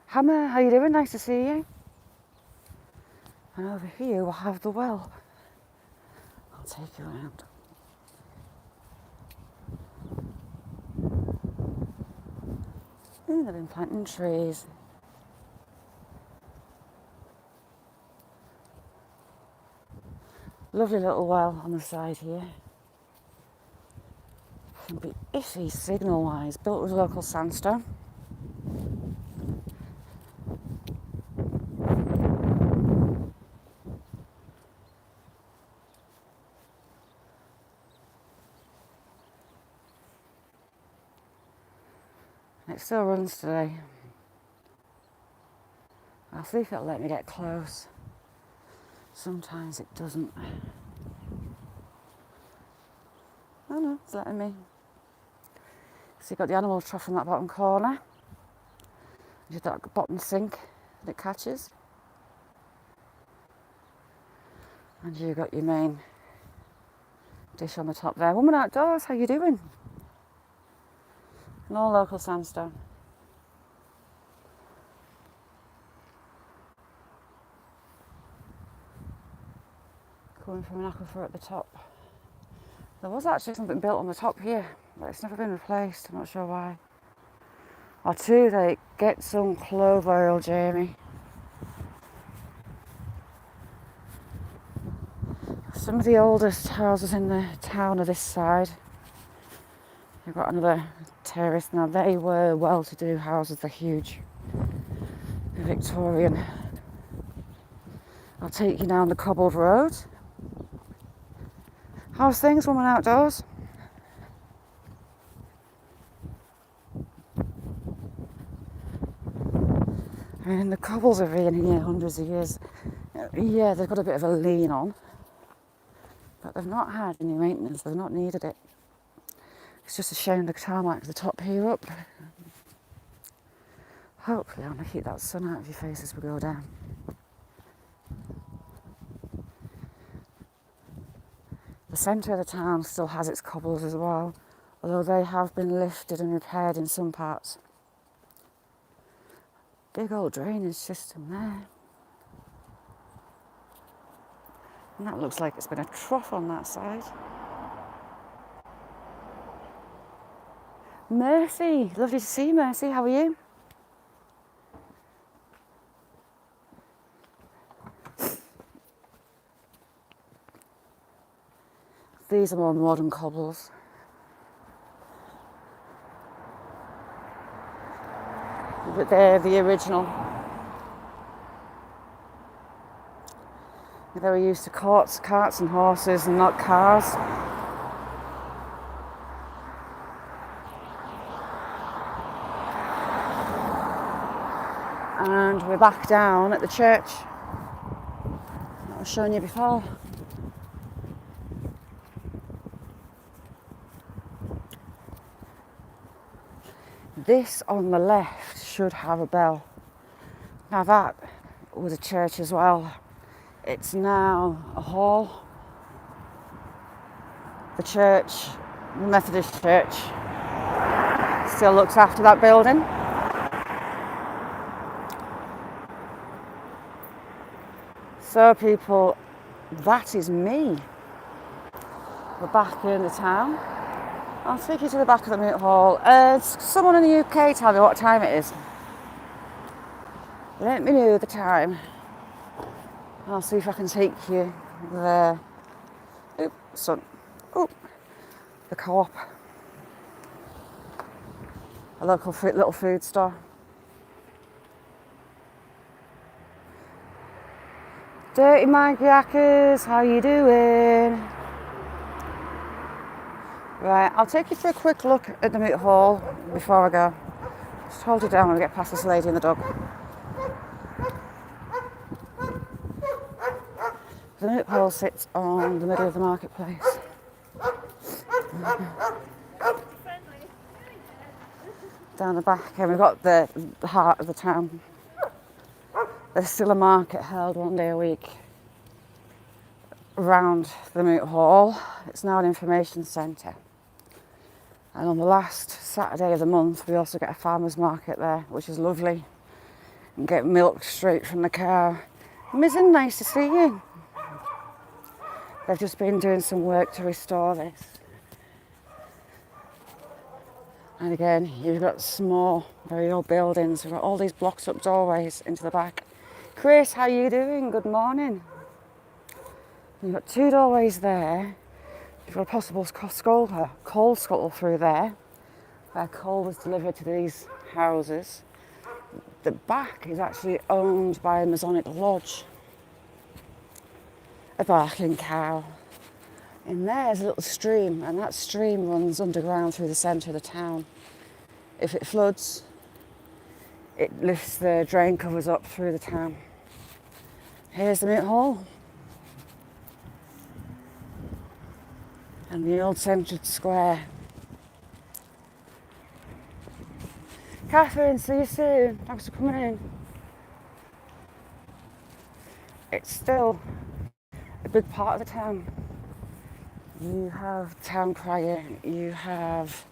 Hammer, how you doing? Nice to see you. And over here we'll have the well. I'll take you around. Ooh, they've been planting trees. Lovely little well on the side here. Can be iffy signal-wise. Built with local sandstone. It still runs today. I'll see if it'll let me get close. Sometimes it doesn't. Oh no, it's letting me. So you've got the animal trough in that bottom corner. You've got that bottom sink that it catches. And you've got your main dish on the top there. Woman Outdoors, how you doing? And all local sandstone. Coming from an aquifer at the top. There was actually something built on the top here, but it's never been replaced. I'm not sure why. Or too late, get some clover oil, Jamie. Some of the oldest houses in the town are this side. You've got another terrace now. They were well-to-do houses, they're huge. They're Victorian. I'll take you down the cobbled road. How's things, Woman Outdoors? I mean, the cobbles have been here hundreds of years. Yeah, they've got a bit of a lean on, but they've not had any maintenance. They've not needed it. It's just a shame the tarmac at the top here up. Hopefully I'm going to keep that sun out of your face as we go down. The centre of the town still has its cobbles as well, although they have been lifted and repaired in some parts. Big old drainage system there. And that looks like it's been a trough on that side. Mercy, lovely to see you, Mercy. How are you? These are more modern cobbles. But they're the original. They were used to carts and horses and not cars. And we're back down at the church that I was showing you before. This on the left should have a bell. Now that was a church as well. It's now a hall. The church, the Methodist church, still looks after that building. So people, that is me. We're back in the town. I'll take you to the back of the Moot Hall. Someone in the UK tell me what time it is. Let me know the time. I'll see if I can take you there. Oop, sun. Oop, the Co-op. A local little food store. Dirty Mike Yackers, how you doing? Right, I'll take you for a quick look at the Moot Hall before I go. Just hold it down when we get past this lady and the dog. The Moot Hall sits on the middle of the marketplace. Down the back, and we've got the heart of the town. There's still a market held one day a week around the Moot Hall. It's now an information centre. And on the last Saturday of the month, we also get a farmer's market there, which is lovely. And get milk straight from the cow. Mizzen, nice to see you. They've just been doing some work to restore this. And again, you've got small, very old buildings. We've got all these blocked up doorways into the back. Chris, how you doing? Good morning. You've got two doorways there. You've got a possible coal scuttle through there, where coal was delivered to these houses. The back is actually owned by a Masonic lodge, a barking cow. In there's a little stream, and that stream runs underground through the centre of the town. If it floods, it lifts the drain covers up through the town. Here's the Moot Hall. And the old centred square. Catherine, see you soon. Thanks for coming in. It's still a big part of the town. You have Town Crier, you have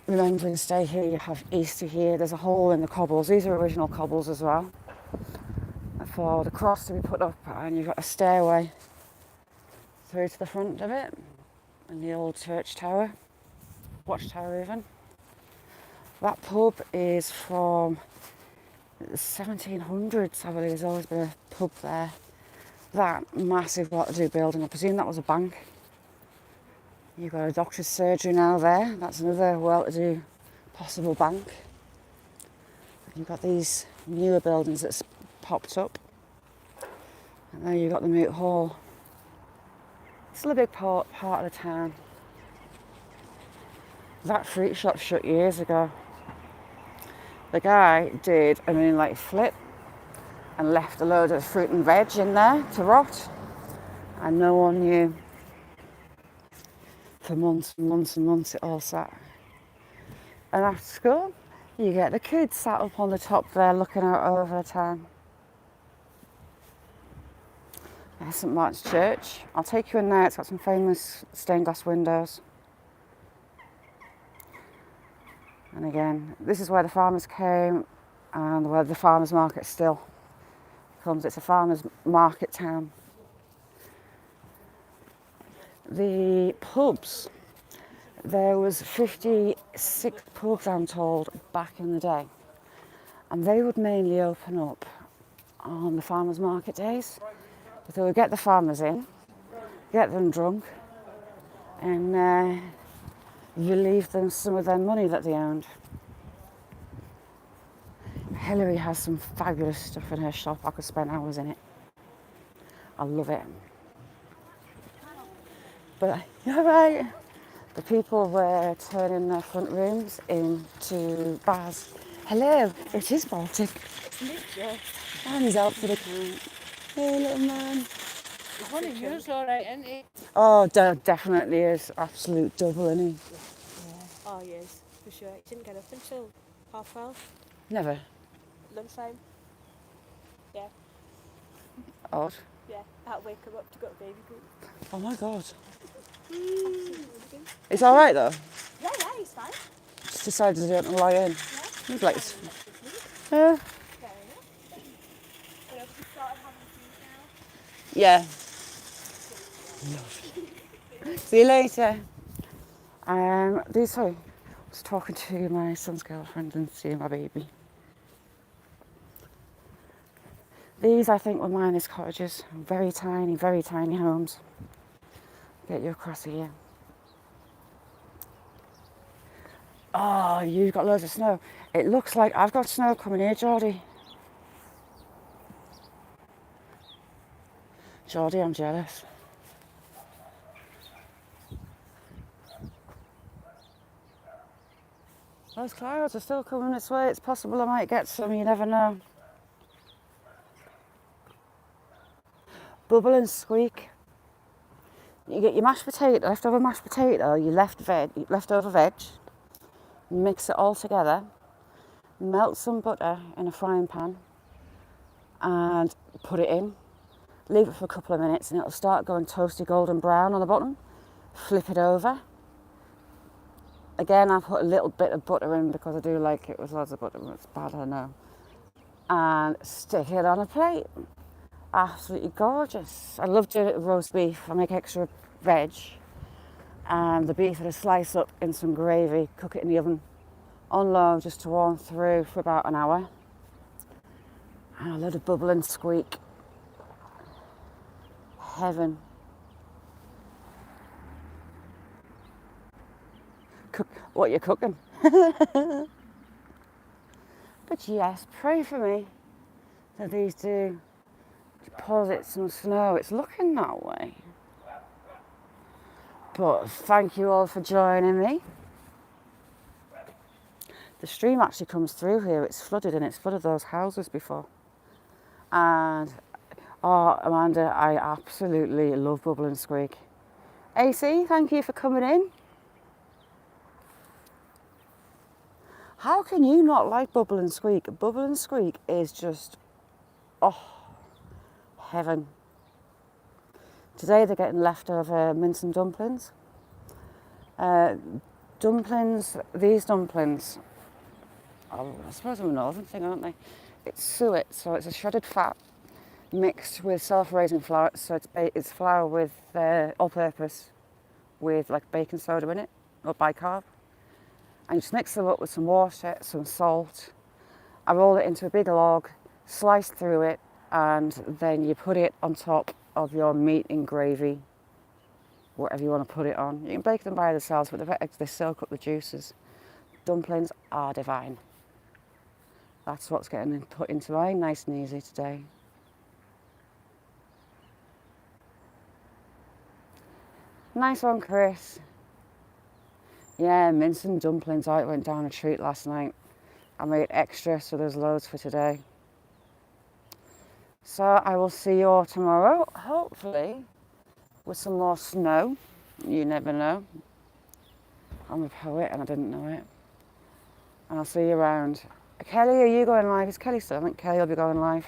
Remembrance Day here, you have Easter here. There's a hole in the cobbles. These are original cobbles as well, for the cross to be put up, and you've got a stairway through to the front of it, and the old church tower, watchtower even. That pub is from the 1700s, I believe. There's always been a pub there. That massive what-to-do building, I presume that was a bank. You've got a doctor's surgery now there. That's another well-to-do possible bank. You've got these newer buildings that's popped up. And there you've got the Moot Hall. Still a big part of the town. That fruit shop shut years ago. The guy did a moonlight flip and left a load of fruit and veg in there to rot, and no one knew. For months and months and months it all sat. And after school, you get the kids sat up on the top there looking out over the town. There's St Martin's Church. I'll take you in there. It's got some famous stained glass windows. And again, this is where the farmers came and where the farmers market still comes. It's a farmers market town. The pubs, there was 56 pubs, I'm told, back in the day. And they would mainly open up on the farmers market days. But they would get the farmers in, get them drunk, and relieve them some of their money that they owned. Hilary has some fabulous stuff in her shop. I could spend hours in it. I love it. But you're right. The people were turning their front rooms into bars. Hello, it is Baltic. And he's out for the count. Hey, little man. One of yours all right, isn't he? Oh, definitely is. Absolute double, isn't he? Yeah. Oh, yes, for sure. He didn't get up until 12:30. Never. Lunchtime. Yeah. Odd. Yeah. I had to wake him up to go to baby pool. Oh my God. It's all right though. Yeah, he's fine. Just decided to don't lie in. Yeah. He's like, yeah. Fair enough. You know, he started having food now. Yeah. See you later. Sorry, I was talking to my son's girlfriend and seeing my baby. These, I think, were miners' cottages. Very tiny homes. Get you across here. Oh, you've got loads of snow. It looks like I've got snow coming here, Geordie. Geordie, I'm jealous. Those clouds are still coming this way. It's possible I might get some, you never know. Bubble and squeak. You get your mashed potato, leftover mashed potato, your leftover veg, mix it all together, melt some butter in a frying pan and put it in. Leave it for a couple of minutes and it'll start going toasty golden brown on the bottom. Flip it over. Again, I put a little bit of butter in because I do like it with lots of butter. It's bad, I know. And stick it on a plate. Absolutely gorgeous. I love doing it with roast beef. I make extra veg and the beef that I slice up in some gravy, cook it in the oven on low just to warm through for about an hour. And a lot of bubble and squeak. Heaven. What you're cooking. But yes, pray for me that these do deposit some snow. It's looking that way. But thank you all for joining me. The stream actually comes through here. It's flooded, and it's flooded those houses before. And oh, Amanda, I absolutely love Bubble and Squeak. AC, thank you for coming in. How can you not like Bubble and Squeak? Bubble and Squeak is just, oh, heaven. Today they're getting leftover mince and dumplings. These dumplings, oh, I suppose they're a northern thing, aren't they? It's suet, so it's a shredded fat mixed with self-raising flour. So it's flour with all-purpose with like baking soda in it, or bicarb. And you just mix them up with some water, some salt. I roll it into a big log, slice through it, and then you put it on top of your meat in gravy, whatever you want to put it on. You can bake them by themselves, but they soak up the juices. Dumplings are divine. That's what's getting put into mine, nice and easy today. Nice one, Chris. Yeah, mince and dumplings. I went down a treat last night. I made extra, so there's loads for today. So I will see you all tomorrow, hopefully, with some more snow. You never know. I'm a poet and I didn't know it. And I'll see you around. Kelly, are you going live? Is Kelly still? I think Kelly will be going live.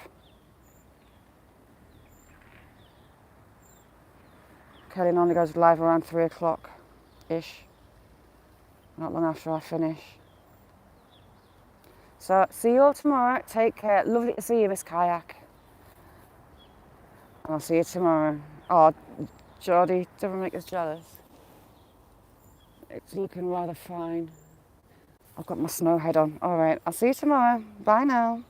Kelly normally goes live around 3 o'clock-ish. Not long after I finish. So, see you all tomorrow. Take care. Lovely to see you, Miss Kayak. And I'll see you tomorrow. Oh, Geordie, don't make us jealous. It's looking rather fine. I've got my snow head on. All right, I'll see you tomorrow. Bye now.